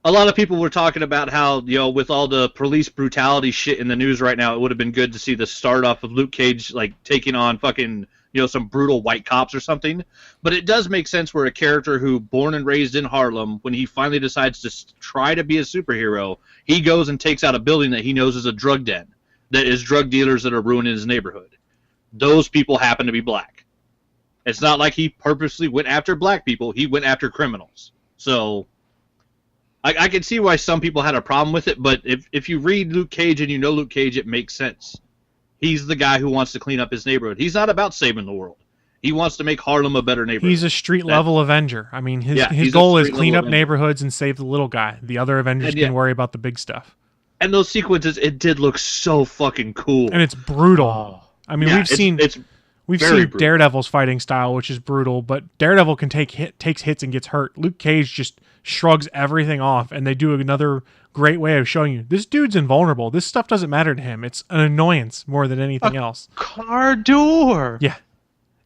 A lot of people were talking about how, with all the police brutality shit in the news right now, it would have been good to see the start off of Luke Cage, like, taking on fucking, some brutal white cops or something. But it does make sense where a character who, born and raised in Harlem, when he finally decides to try to be a superhero, he goes and takes out a building that he knows is a drug den, that is drug dealers that are ruining his neighborhood. Those people happen to be black. It's not like he purposely went after black people, he went after criminals. So... I can see why some people had a problem with it, but if you read Luke Cage and you know Luke Cage, it makes sense. He's the guy who wants to clean up his neighborhood. He's not about saving the world. He wants to make Harlem a better neighborhood. He's a street-level Avenger. I mean, his goal is clean up neighborhoods and save the little guy. The other Avengers can worry about the big stuff. And those sequences, it did look so fucking cool. And it's brutal. I mean, we've seen brutal. Daredevil's fighting style, which is brutal, but Daredevil can takes hits and gets hurt. Luke Cage just shrugs everything off, and they do another great way of showing you this dude's invulnerable. This stuff doesn't matter to him. It's an annoyance more than anything else. Car door. Yeah.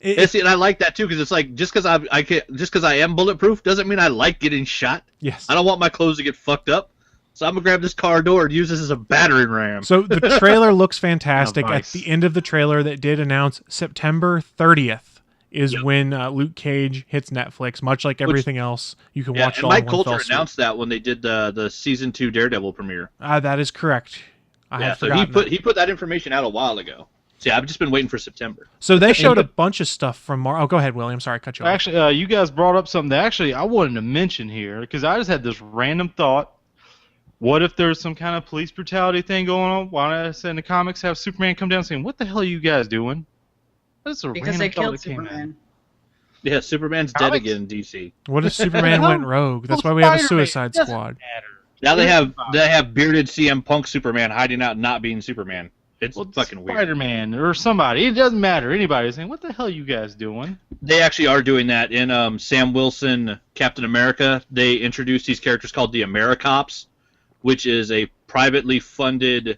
And I like that too, because it's like just because I am bulletproof doesn't mean I like getting shot. Yes. I don't want my clothes to get fucked up, so I'm gonna grab this car door and use this as a battering ram. So the trailer looks fantastic. Oh, nice. At the end of the trailer, that did announce September 30th is when Luke Cage hits Netflix. Much like everything else, you can watch it all in one fell swoop. Mike Coulter announced that when they did the season 2 Daredevil premiere. That is correct. So he put that information out a while ago. So yeah, I've just been waiting for September. So they showed a bunch of stuff from Marvel. Oh, go ahead, William. Sorry, I cut you off. Actually, you guys brought up something that actually I wanted to mention here, because I just had this random thought. What if there's some kind of police brutality thing going on? Why don't I say in the comics have Superman come down saying, "What the hell are you guys doing?" That's a because random they thought killed that came Superman. in. Yeah, Superman's dead again in DC. What if Superman went rogue? That's why we have a Suicide Squad. Now they have bearded CM Punk Superman hiding out, not being Superman. It's fucking weird. Spider-Man or somebody. It doesn't matter. Anybody saying, "What the hell are you guys doing?" They actually are doing that in Sam Wilson Captain America. They introduced these characters called the AmeriCops, which is a privately funded,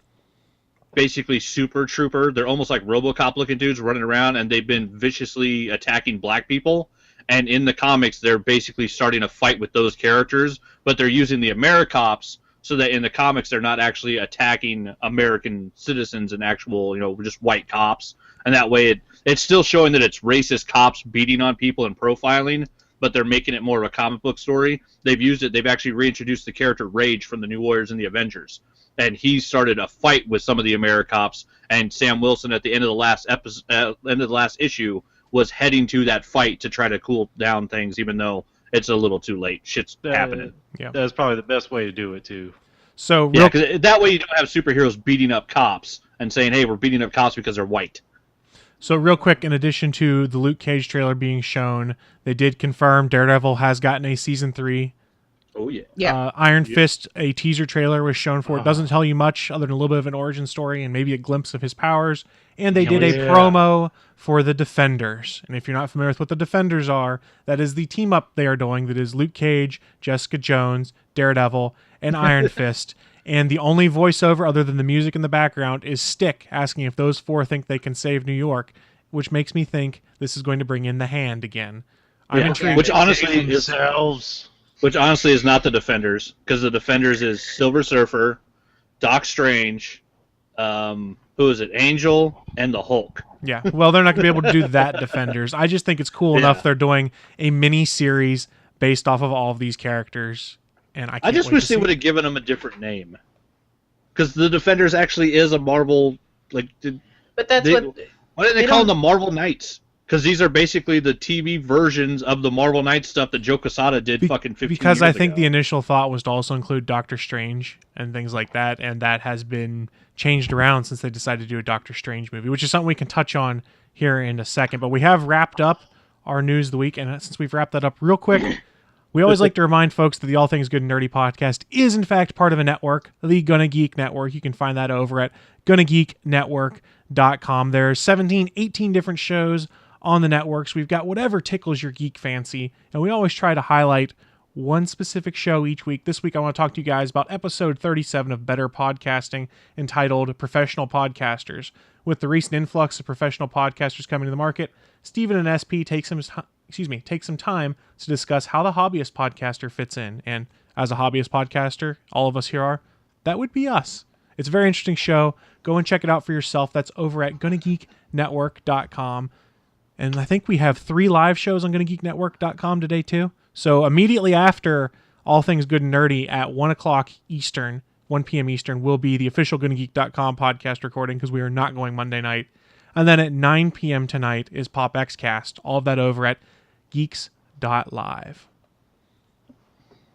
basically super trooper. They're almost like RoboCop looking dudes running around, and they've been viciously attacking black people. And in the comics, they're basically starting a fight with those characters, but they're using the AmeriCops so that in the comics they're not actually attacking American citizens and actual, just white cops. And that way it's still showing that it's racist cops beating on people and profiling, but they're making it more of a comic book story. They've actually reintroduced the character Rage from the New Warriors and the Avengers. And he started a fight with some of the AmeriCops, and Sam Wilson at the end of the last issue was heading to that fight to try to cool down things, even though it's a little too late. Shit's happening. Yeah. That's probably the best way to do it, too. So yeah, because that way you don't have superheroes beating up cops and saying, hey, we're beating up cops because they're white. So real quick, in addition to the Luke Cage trailer being shown, they did confirm Daredevil has gotten a Season 3. Oh, yeah. Iron Fist, a teaser trailer was shown for it. Doesn't tell you much other than a little bit of an origin story and maybe a glimpse of his powers. And they did a promo for the Defenders. And if you're not familiar with what the Defenders are, that is the team up they are doing. That is Luke Cage, Jessica Jones, Daredevil, and Iron Fist. And the only voiceover other than the music in the background is Stick asking if those four think they can save New York, which makes me think this is going to bring in the Hand again. I'm intrigued. Which honestly is not the Defenders, because the Defenders is Silver Surfer, Doc Strange, who is it, Angel, and the Hulk. Yeah, well, they're not going to be able to do that Defenders. I just think it's cool enough they're doing a mini-series based off of all of these characters. And I just wish they would have given them a different name. Because the Defenders actually is a Marvel... Why didn't they call them the Marvel Knights? Because these are basically the TV versions of the Marvel Knights stuff that Joe Quesada did fucking 15 years ago. Because I think the initial thought was to also include Doctor Strange and things like that, and that has been changed around since they decided to do a Doctor Strange movie, which is something we can touch on here in a second. But we have wrapped up our news of the week, and since we've wrapped that up real quick, we always like to remind folks that the All Things Good and Nerdy podcast is, in fact, part of a network, the Gonna Geek Network. You can find that over at GonnaGeekNetwork.com. There's 17, 18 different shows on the networks. We've got whatever tickles your geek fancy, and we always try to highlight one specific show each week. This week I want to talk to you guys about episode 37 of Better Podcasting, entitled Professional Podcasters. With the recent influx of professional podcasters coming to the market, Stephen and SP take some time to discuss how the hobbyist podcaster fits in. And as a hobbyist podcaster, all of us here are, that would be us. It's a very interesting show. Go and check it out for yourself. That's over at GonnaGeekNetwork.com. And I think we have 3 live shows on GonnaGeekNetwork.com today, too. So immediately after All Things Good and Nerdy at 1 o'clock Eastern, 1 p.m. Eastern, will be the official GonnaGeek.com podcast recording, because we are not going Monday night. And then at 9 p.m. tonight is Pop Xcast. All of that over at geeks.live.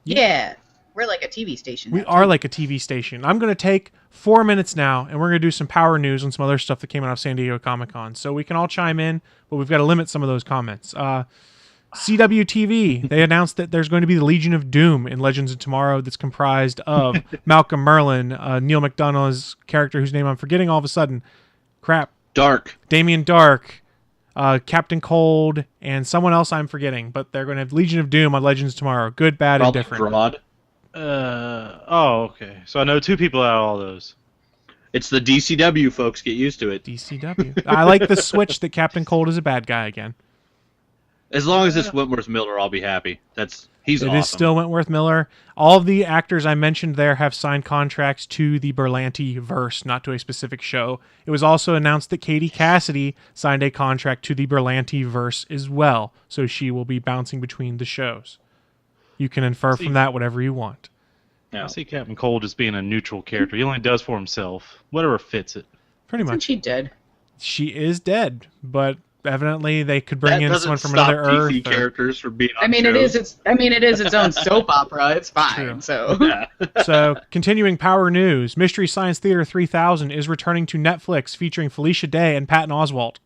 Yeah. We're like a TV station. We are like a TV station. I'm going to take 4 minutes now, and we're going to do some power news and some other stuff that came out of San Diego Comic-Con. So we can all chime in, but we've got to limit some of those comments. CWTV, they announced that there's going to be the Legion of Doom in Legends of Tomorrow that's comprised of Malcolm Merlin, Neil McDonough's character whose name I'm forgetting all of a sudden. Damien Dark, Captain Cold, and someone else I'm forgetting. But they're going to have Legion of Doom on Legends of Tomorrow. Good, bad, and different. Okay. So I know 2 people out of all those. It's the DCW, folks. Get used to it. DCW. I like the switch that Captain Cold is a bad guy again. As long as it's Wentworth Miller, I'll be happy. He's awesome. It is still Wentworth Miller. All of the actors I mentioned there have signed contracts to the Berlanti verse, not to a specific show. It was also announced that Katie Cassidy signed a contract to the Berlanti verse as well, so she will be bouncing between the shows. You can infer from that whatever you want. I see Captain Cold as being a neutral character. He only does for himself. Whatever fits it. Pretty much. Isn't she dead? She is dead, but evidently they could bring in someone from another Earth. DC characters from being on it is its own soap opera. It's fine. True. So So continuing power news, Mystery Science Theater 3000 is returning to Netflix, featuring Felicia Day and Patton Oswalt.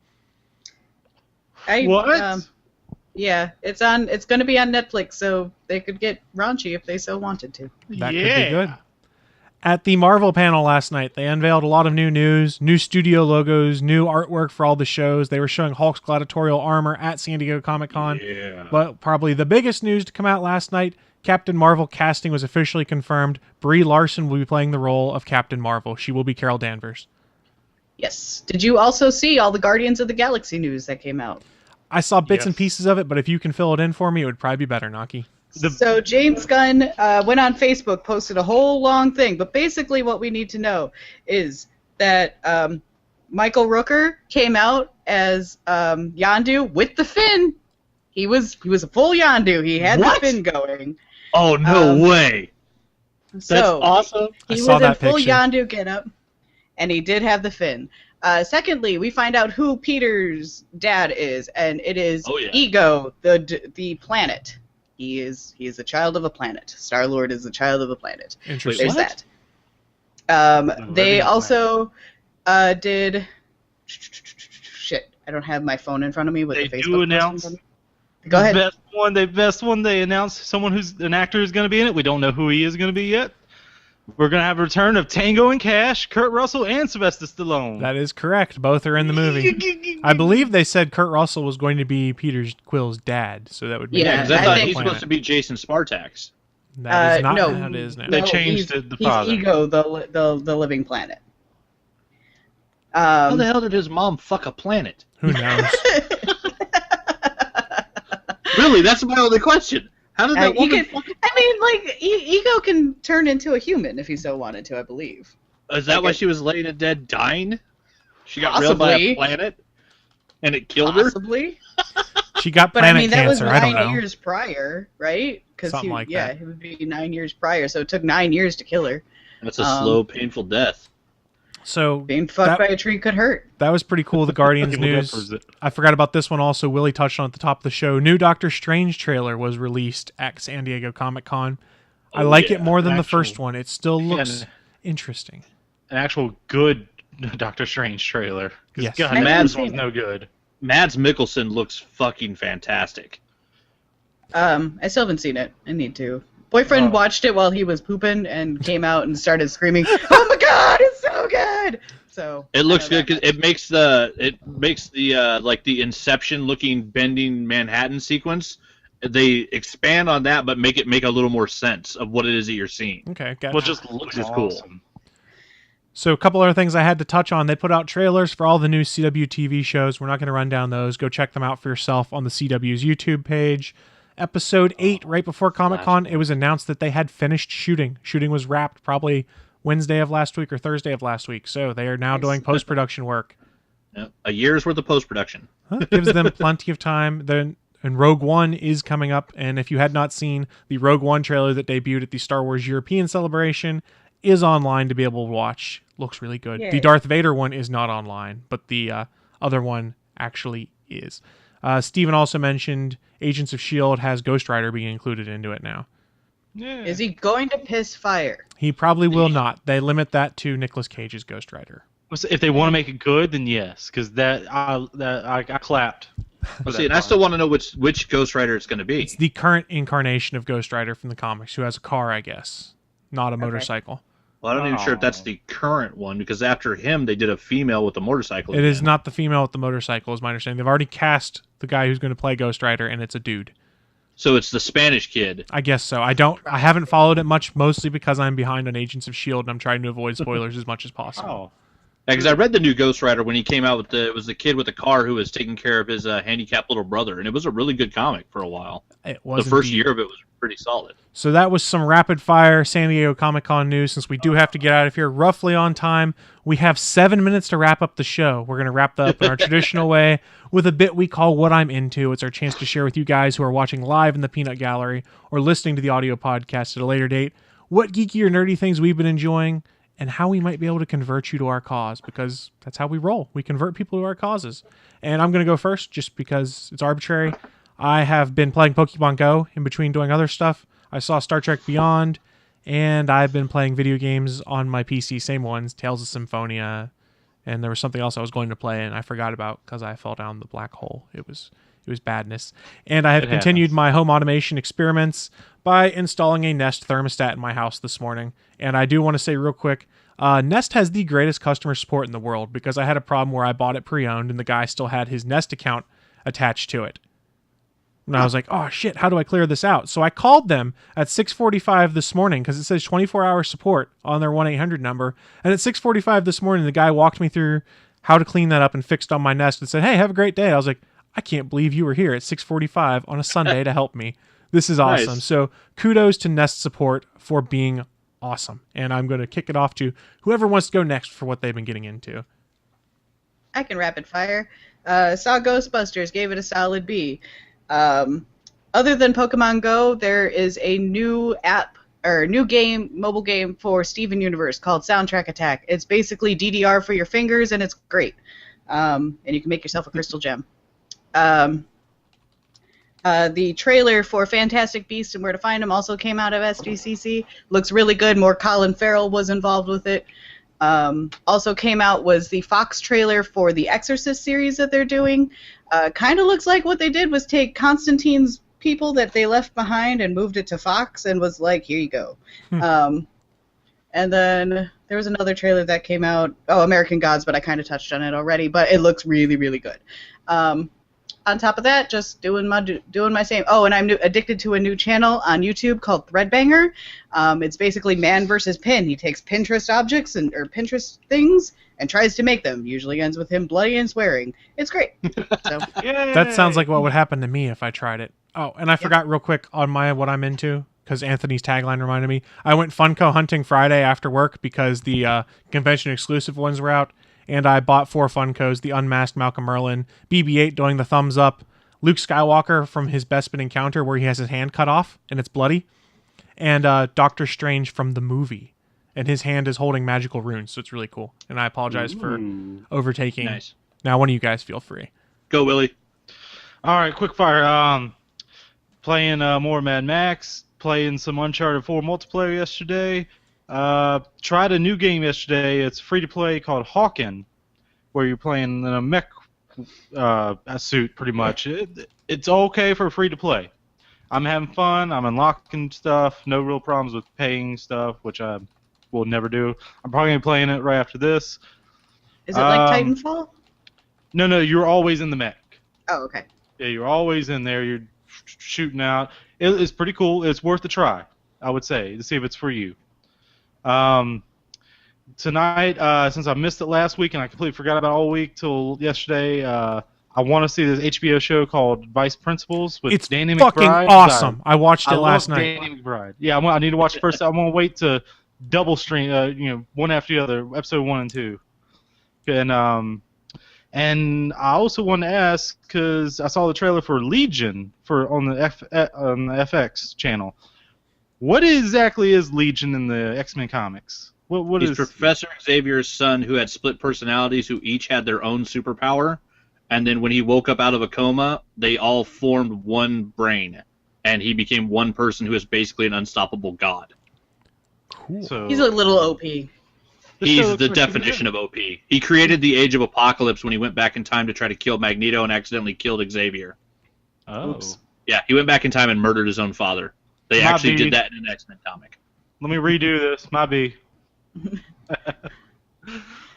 What? Yeah, it's going to be on Netflix, so they could get raunchy if they so wanted to. That could be good. At the Marvel panel last night, they unveiled a lot of new news, new studio logos, new artwork for all the shows. They were showing Hulk's gladiatorial armor at San Diego Comic-Con. Yeah. But probably the biggest news to come out last night, Captain Marvel casting was officially confirmed. Brie Larson will be playing the role of Captain Marvel. She will be Carol Danvers. Yes. Did you also see all the Guardians of the Galaxy news that came out? I saw bits and pieces of it, but if you can fill it in for me, it would probably be better, Naki. So James Gunn went on Facebook, posted a whole long thing, but basically what we need to know is that Michael Rooker came out as Yondu with the fin. He was a full Yondu. He had What? the fin going. Oh, no way. That's awesome. He was in full Yondu getup, and he did have the fin. Secondly, we find out who Peter's dad is, and it is Ego, the planet. He is a child of a planet. Star-Lord is the child of a planet. Interesting. There's that. They also did... Shit, I don't have my phone in front of me with the Facebook. They do announce... Go ahead. The best one, they announced someone who's an actor who's going to be in it. We don't know who he is going to be yet. We're going to have a return of Tango and Cash, Kurt Russell, and Sylvester Stallone. That is correct. Both are in the movie. I believe they said Kurt Russell was going to be Peter Quill's dad, so that would be... Yeah, because I thought he's supposed to be Jason Spartax. That is not how it is now. They changed the father. He's Ego, the living planet. How the hell did his mom fuck a planet? Who knows? Really, that's my only question. How did that woman Ego can turn into a human if he so wanted to, I believe. Is that why she was laying in dead dying? She got railed by a planet? And it killed her? Possibly. She got planet cancer. That was 9 years prior, right? Something like that. Yeah, it would be 9 years prior, so it took 9 years to kill her. That's a slow, painful death. So being fucked by a tree could hurt. That was pretty cool. The Guardians news. I forgot about this one also. Willie touched on at the top of the show. New Doctor Strange trailer was released at San Diego Comic-Con. I like it more than the first one. It still looks interesting. An actual good Doctor Strange trailer. Yes. God, Mads was no good. Mads Mikkelsen looks fucking fantastic. I still haven't seen it. I need to. Boyfriend watched it while he was pooping and came out and started screaming, "Oh my god, it's so good!" So it looks good because it makes the like the Inception looking bending Manhattan sequence. They expand on that, but make a little more sense of what it is that you're seeing. Okay, gotcha. Well, just looks cool. So a couple other things I had to touch on. They put out trailers for all the new CW TV shows. We're not going to run down those. Go check them out for yourself on the CW's YouTube page. Episode 8, right before Comic-Con, it was announced that they had finished shooting. Shooting was wrapped probably Wednesday of last week or Thursday of last week. So they are now doing post-production work. Yep. A year's worth of post-production. Gives them plenty of time. And Rogue One is coming up. And if you had not seen the Rogue One trailer that debuted at the Star Wars European Celebration, is online to be able to watch. Looks really good. Yay. The Darth Vader one is not online, but the other one actually is. Steven also mentioned Agents of S.H.I.E.L.D. has Ghost Rider being included into it now. Yeah. Is he going to piss fire? He probably will not. They limit that to Nicolas Cage's Ghost Rider. If they want to make it good, then yes, because I clapped. And I still want to know which Ghost Rider it's going to be. It's the current incarnation of Ghost Rider from the comics, who has a car, I guess, not a motorcycle. Well, I'm not even sure if that's the current one, because after him, they did a female with a motorcycle. It is not the female with the motorcycle, is my understanding. They've already cast the guy who's going to play Ghost Rider, and it's a dude. So it's the Spanish kid. I guess so. I haven't followed it much, mostly because I'm behind on Agents of S.H.I.E.L.D., and I'm trying to avoid spoilers as much as possible. Oh. Yeah, because I read the new Ghost Rider when he came out with it was the kid with the car who was taking care of his handicapped little brother, and it was a really good comic for a while. It was the first year of it was pretty solid. So that was some rapid fire San Diego Comic-Con news. Since we do have to get out of here roughly on time, we have 7 minutes to wrap up the show. We're going to wrap that up in our traditional way with a bit we call What I'm Into. It's our chance to share with you guys who are watching live in the Peanut Gallery or listening to the audio podcast at a later date what geeky or nerdy things we've been enjoying and how we might be able to convert you to our cause, because that's how we roll. We convert people to our causes. And I'm going to go first just because it's arbitrary. I have been playing Pokemon Go in between doing other stuff. I saw Star Trek Beyond, and I've been playing video games on my PC, same ones, Tales of Symphonia, and there was something else I was going to play and I forgot about because I fell down the black hole. It was badness. And I have continued my home automation experiments by installing a Nest thermostat in my house this morning. And I do want to say real quick, Nest has the greatest customer support in the world, because I had a problem where I bought it pre-owned and the guy still had his Nest account attached to it. And I was like, oh shit, how do I clear this out? So I called them at 6:45 this morning, because it says 24-hour support on their 1-800 number. And at 6:45 this morning, the guy walked me through how to clean that up and fixed on my Nest and said, hey, have a great day. I was like, I can't believe you were here at 6:45 on a Sunday to help me. This is awesome. Nice. So kudos to Nest support for being awesome. And I'm going to kick it off to whoever wants to go next for what they've been getting into. I can rapid fire. Saw Ghostbusters, gave it a solid B. Other than Pokemon Go, there is a new app or new game, mobile game for Steven Universe called Soundtrack Attack. It's basically DDR for your fingers, and it's great. And you can make yourself a crystal gem. The trailer for Fantastic Beasts and Where to Find Them also came out of SDCC. Looks really good. More Colin Farrell was involved with it. Also came out was the Fox trailer for the Exorcist series that they're doing. Kind of looks like what they did was take Constantine's people that they left behind and moved it to Fox and was like, here you go. And then there was another trailer that came out, American Gods, but I kind of touched on it already, but it looks really, really good. On top of that, just doing my same. Oh, and I'm addicted to a new channel on YouTube called Threadbanger. It's basically man versus pin. He takes Pinterest objects or Pinterest things and tries to make them. Usually ends with him bloody and swearing. It's great. So. That sounds like what would happen to me if I tried it. Oh, and I forgot real quick on what I'm into, because Anthony's tagline reminded me. I went Funko hunting Friday after work because the convention exclusive ones were out. And I bought 4 Funkos, the Unmasked Malcolm Merlin, BB-8 doing the thumbs up, Luke Skywalker from his Bespin encounter where he has his hand cut off and it's bloody, and Doctor Strange from the movie. And his hand is holding magical runes, so it's really cool. And I apologize for overtaking. Nice. Now, one of you guys feel free. Go, Willie. All right, quick fire. Playing more Mad Max, playing some Uncharted 4 multiplayer yesterday. Tried a new game yesterday. It's free to play called Hawken, where you're playing in a mech suit, pretty much. It's okay for free to play. I'm having fun. I'm unlocking stuff. No real problems with paying stuff, which I will never do. I'm probably gonna be playing it right after this. Is it like Titanfall? No, you're always in the mech. Oh, okay. Yeah, you're always in there. You're shooting out. It's pretty cool. It's worth a try, I would say, to see if it's for you. Tonight, since I missed it last week and I completely forgot about it all week till yesterday, I want to see this HBO show called Vice Principals with Danny McBride. It's fucking awesome. I watched it last night. Danny McBride. Yeah, I need to watch it first. I'm gonna wait to double stream, one after the other, episode 1 and 2. And I also want to ask, because I saw the trailer for Legion on the FX channel. What exactly is Legion in the X-Men comics? He's Professor Xavier's son who had split personalities who each had their own superpower. And then when he woke up out of a coma, they all formed one brain. And he became one person who is basically an unstoppable god. Cool. So, he's a little OP. He's the definition of OP. He created the Age of Apocalypse when he went back in time to try to kill Magneto and accidentally killed Xavier. Oh. Oops. Yeah, he went back in time and murdered his own father. They actually did that in an X-Men comic. Let me redo this. My B.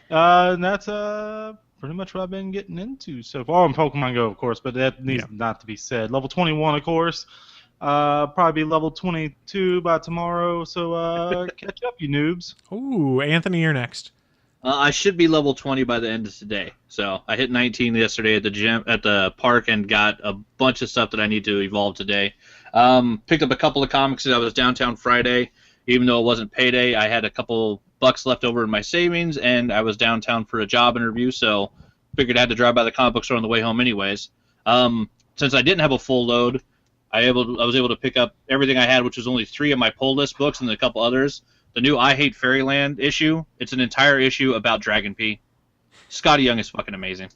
And that's pretty much what I've been getting into so far. On Pokemon Go, of course, but that needs not to be said. Level 21, of course. Probably be level 22 by tomorrow, so catch up, you noobs. Ooh, Anthony, you're next. I should be level 20 by the end of today. So I hit 19 yesterday at the gym, at the park, and got a bunch of stuff that I need to evolve today. Picked up a couple of comics as I was downtown Friday. Even though it wasn't payday, I had a couple bucks left over in my savings, and I was downtown for a job interview, so figured I had to drive by the comic book store on the way home anyways. Since I didn't have a full load, I was able to pick up everything I had, which was only 3 of my pull list books and a couple others. The new I Hate Fairyland issue, it's an entire issue about Dragon P. Scotty Young is fucking amazing.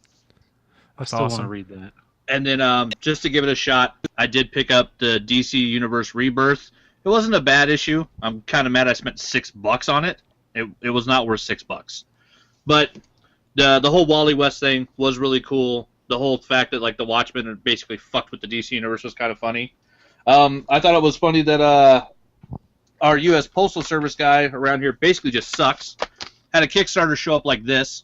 I still want to read that. And then just to give it a shot, I did pick up the DC Universe Rebirth. It wasn't a bad issue. I'm kind of mad I spent $6 on it. It was not worth $6. But the whole Wally West thing was really cool. The whole fact that like the Watchmen are basically fucked with the DC Universe was kind of funny. I thought it was funny that our U.S. Postal Service guy around here basically just sucks. Had a Kickstarter show up like this.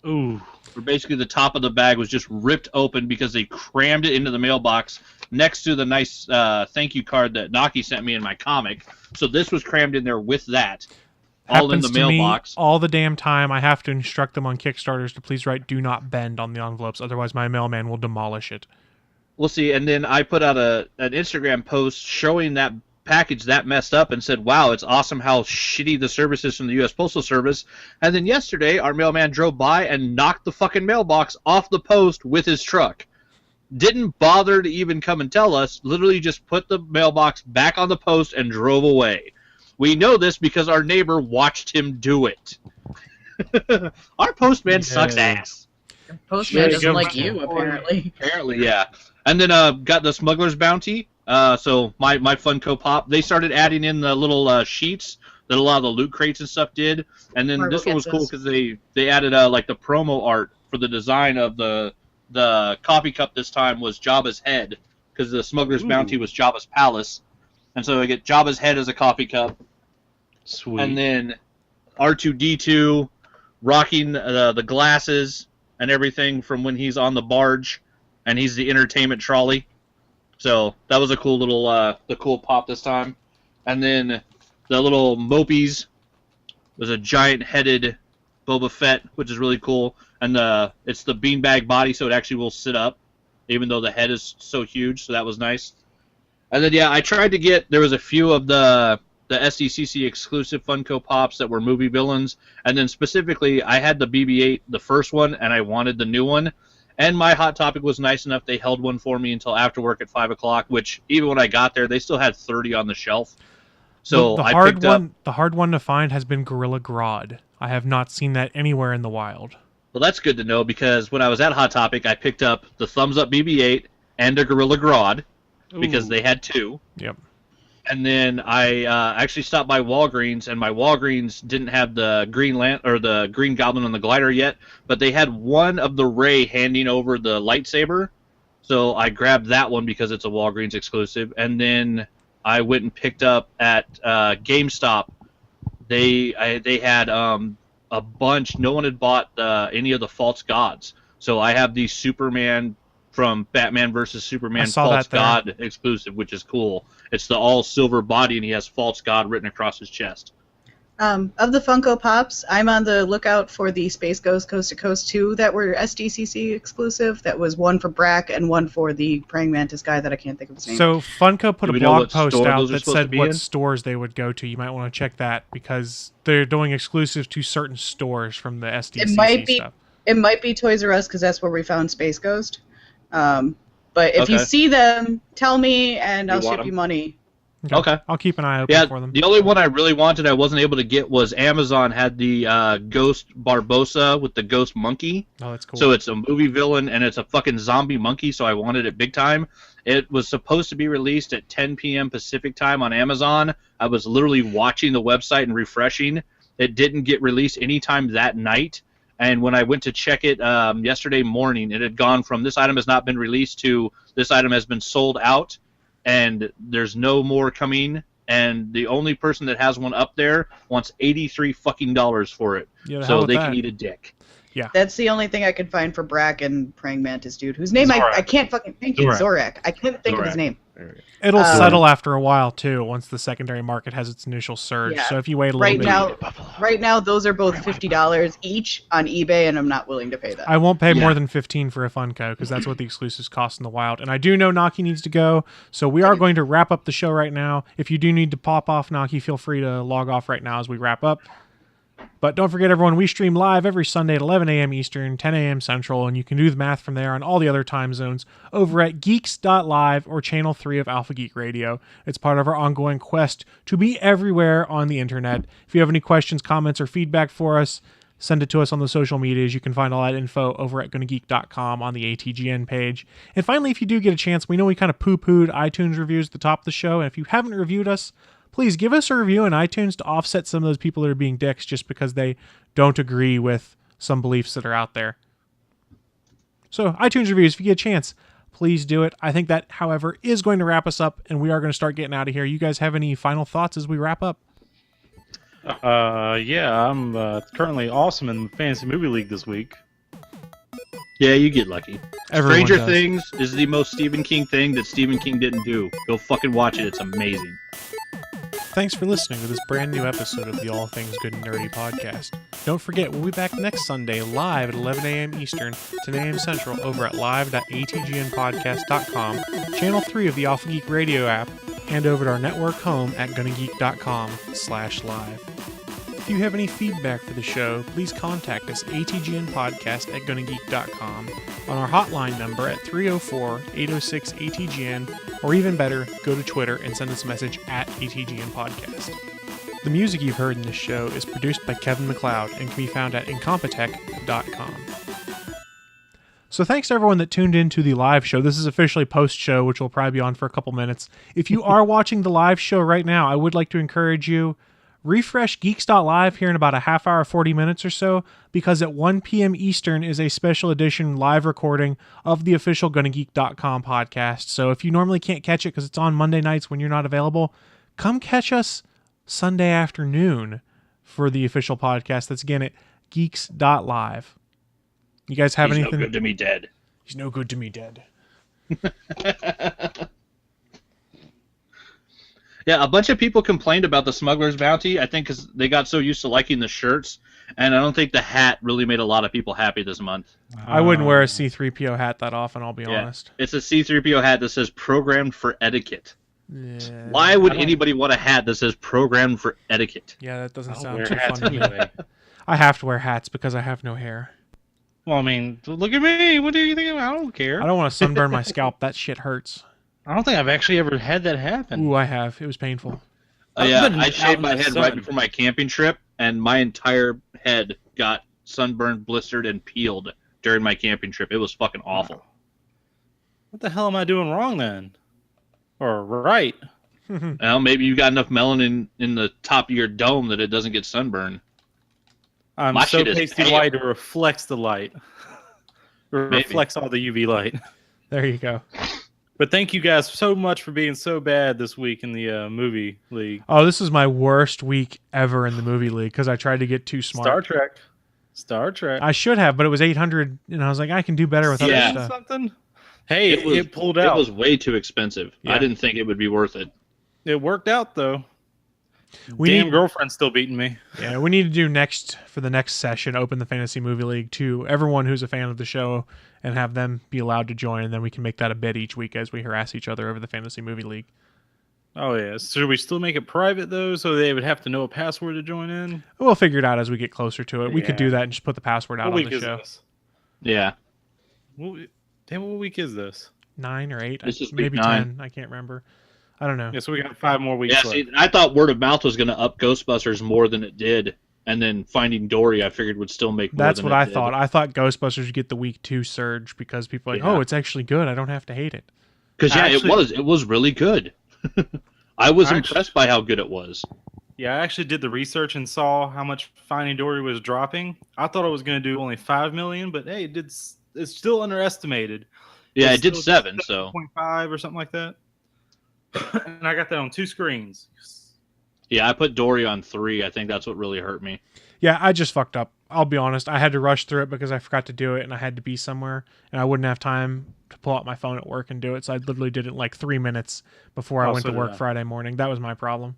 Ooh. Where basically the top of the bag was just ripped open because they crammed it into the mailbox next to the nice thank you card that Naki sent me in my comic. So this was crammed in there with that. All in the mailbox. All the damn time. I have to instruct them on Kickstarters to please write "do not bend" on the envelopes, otherwise my mailman will demolish it. We'll see. And then I put out an Instagram post showing that package that messed up and said, wow, it's awesome how shitty the service is from the U.S. Postal Service. And then yesterday, our mailman drove by and knocked the fucking mailbox off the post with his truck. Didn't bother to even come and tell us, literally just put the mailbox back on the post and drove away. We know this because our neighbor watched him do it. Our postman sucks ass. Your postman doesn't like you, apparently. Apparently, yeah. And then got the Smuggler's Bounty. So my Funko Pop, they started adding in the little sheets that a lot of the loot crates and stuff did. And then this one was cool because they added like the promo art for the design of the coffee cup this time was Jabba's head, because the Smuggler's Bounty was Jabba's palace. And so I get Jabba's head as a coffee cup. Sweet. And then R2-D2 rocking the glasses and everything from when he's on the barge, and he's the entertainment trolley. So that was a cool little the cool pop this time. And then the little Mopies was a giant-headed Boba Fett, which is really cool. And it's the beanbag body, so it actually will sit up, even though the head is so huge. So that was nice. And then I tried to get. There was a few of the SDCC exclusive Funko Pops that were movie villains, and then specifically I had the BB-8, the first one, and I wanted the new one. And my Hot Topic was nice enough; they held one for me until after work at 5 o'clock. Which even when I got there, they still had 30 on the shelf. So the hard one to find has been Gorilla Grodd. I have not seen that anywhere in the wild. Well, that's good to know, because when I was at Hot Topic, I picked up the Thumbs Up BB-8 and a Gorilla Grodd, because they had two. Yep. And then I actually stopped by Walgreens, and my Walgreens didn't have the the Green Goblin on the glider yet, but they had one of the Rey handing over the lightsaber, so I grabbed that one because it's a Walgreens exclusive. And then I went and picked up at GameStop. They had a bunch. No one had bought any of the False Gods, so I have the Superman from Batman vs. Superman False God exclusive, which is cool. It's the all silver body, and he has False God written across his chest. Of the Funko Pops, I'm on the lookout for the Space Ghost Coast to Coast 2 that were SDCC exclusive. That was one for Brack and one for the Praying Mantis guy that I can't think of his name. So Funko put a blog post out that said what stores they would go to. You might want to check that, because they're doing exclusives to certain stores from the SDCC stuff. It might be Toys R Us, because that's where we found Space Ghost. But if you see them, tell me, and I'll ship you money. Okay. I'll keep an eye open for them. The only one I really wanted I wasn't able to get was Amazon had the Ghost Barbossa with the Ghost Monkey. Oh, that's cool. So it's a movie villain, and it's a fucking zombie monkey, so I wanted it big time. It was supposed to be released at 10 p.m. Pacific time on Amazon. I was literally watching the website and refreshing. It didn't get released anytime that night. And when I went to check it yesterday morning, it had gone from this item has not been released to this item has been sold out, and there's no more coming. And the only person that has one up there wants $83 fucking for it, so they can eat a dick. Yeah, that's the only thing I could find for Brack and Praying Mantis dude, whose name I can't fucking think of. Zorak. I couldn't think of his name. It'll settle after a while too, once the secondary market has its initial surge. Yeah. So if you wait a little bit. Right now, those are both $50 each on eBay, and I'm not willing to pay that. I won't pay more than $15 for a Funko, because that's what the exclusives cost in the wild. And I do know Naki needs to go, so we are going to wrap up the show right now. If you do need to pop off, Naki, feel free to log off right now as we wrap up. But don't forget, everyone, we stream live every Sunday at 11 a.m. Eastern, 10 a.m. Central, and you can do the math from there on all the other time zones over at geeks.live or Channel 3 of Alpha Geek Radio. It's part of our ongoing quest to be everywhere on the internet. If you have any questions, comments, or feedback for us, send it to us on the social medias. You can find all that info over at GonnaGeek.com on the ATGN page. And finally, if you do get a chance, we know we kind of poo-pooed iTunes reviews at the top of the show, and if you haven't reviewed us, please give us a review on iTunes to offset some of those people that are being dicks just because they don't agree with some beliefs that are out there. So, iTunes reviews, if you get a chance, please do it. I think that, however, is going to wrap us up, and we are going to start getting out of here. You guys have any final thoughts as we wrap up? Yeah, I'm currently awesome in Fantasy Movie League this week. Yeah, you get lucky. Everyone Stranger does. Things is the most Stephen King thing that Stephen King didn't do. Go fucking watch it. It's amazing. Thanks for listening to this brand new episode of the All Things Good and Nerdy podcast. Don't forget, we'll be back next Sunday live at 11 a.m. Eastern, 10 a.m. Central over at live.atgnpodcast.com, Channel 3 of the Alpha Geek Radio app, and over at our network home at GonnaGeek.com/live. If you have any feedback for the show, please contact us atgnpodcast@GonnaGeek.com, on our hotline number at 304-806-ATGN, or even better, go to Twitter and send us a message at ATGN Podcast. The music you've heard in this show is produced by Kevin MacLeod and can be found at incompetech.com. So thanks to everyone that tuned in to the live show. This is officially post-show, which will probably be on for a couple minutes. If you are watching the live show right now, I would like to encourage you, refresh geeks.live here in about a half hour, 40 minutes or so, because at 1 p.m. Eastern is a special edition live recording of the official GonnaGeek.com podcast. So if you normally can't catch it because it's on Monday nights when you're not available, come catch us Sunday afternoon for the official podcast. That's again at geeks.live. You guys have anything? He's no good to me dead. He's no good to me dead. Yeah, a bunch of people complained about the Smuggler's Bounty, I think because they got so used to liking the shirts, and I don't think the hat really made a lot of people happy this month. I wouldn't wear a C-3PO hat that often, I'll be honest. It's a C-3PO hat that says programmed for etiquette. Yeah, Why would anybody want a hat that says programmed for etiquette? Yeah, that doesn't sound too fun to me. I have to wear hats because I have no hair. Well, I mean, look at me. What do you think? I don't care. I don't want to sunburn my scalp. That shit hurts. I don't think I've actually ever had that happen. Ooh, I have. It was painful. Yeah, I shaved my head right before my camping trip, and my entire head got sunburned, blistered, and peeled during my camping trip. It was fucking awful. What the hell am I doing wrong then? Or right? Well, maybe you got enough melanin in the top of your dome that it doesn't get sunburned. I'm My so shit is pasty pale. white it reflects the light. It reflects all the UV light. There you go. But thank you guys so much for being so bad this week in the movie league. Oh, this is my worst week ever in the movie league because I tried to get too smart. Star Trek. I should have, but it was 800, and I was like, I can do better with other stuff. Something. Hey, it pulled out. It was way too expensive. Yeah. I didn't think it would be worth it. It worked out though. Damn girlfriend's still beating me. Yeah, we need to do for the next session, open the Fantasy Movie League to everyone who's a fan of the show and have them be allowed to join, and then we can make that a bit each week as we harass each other over the Fantasy Movie League. Oh yeah. So should we still make it private though, so they would have to know a password to join in? We'll figure it out as we get closer to it. We could do that and just put the password out What on week the is show. this? Yeah. What week is this? 9 or 8? This is week maybe 9. 10. I can't remember. I don't know. Yeah, so we got 5 more weeks Yeah, left. see, I thought word of mouth was going to up Ghostbusters more than it did, and then Finding Dory I figured would still make more That's than what it I did. thought. I thought Ghostbusters would get the week 2 surge because people are like, oh, it's actually good. I don't have to hate it. Because it was really good. I was impressed by how good it was. Yeah, I actually did the research and saw how much Finding Dory was dropping. I thought it was going to do only 5 million, but hey, it's still underestimated. Yeah, It's it did still 7, so 7.5 or something like that. And I got that on 2 screens. yeah, I put Dory on 3. I think that's what really hurt me. Yeah, I just fucked up. I'll be honest. I had to rush through it because I forgot to do it, and I had to be somewhere, and I wouldn't have time to pull out my phone at work and do it. So I literally did it in like 3 minutes before I went to work Friday morning. That was my problem.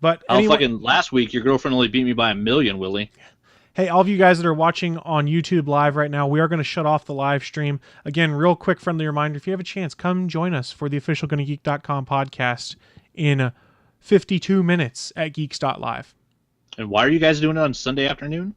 But anyway, fucking last week, your girlfriend only beat me by 1 million, Willie. hey, all of you guys that are watching on YouTube live right now, we are going to shut off the live stream. Again, real quick friendly reminder, if you have a chance, come join us for the official GonnaGeek.com podcast in 52 minutes at geeks.live. And why are you guys doing it on Sunday afternoon?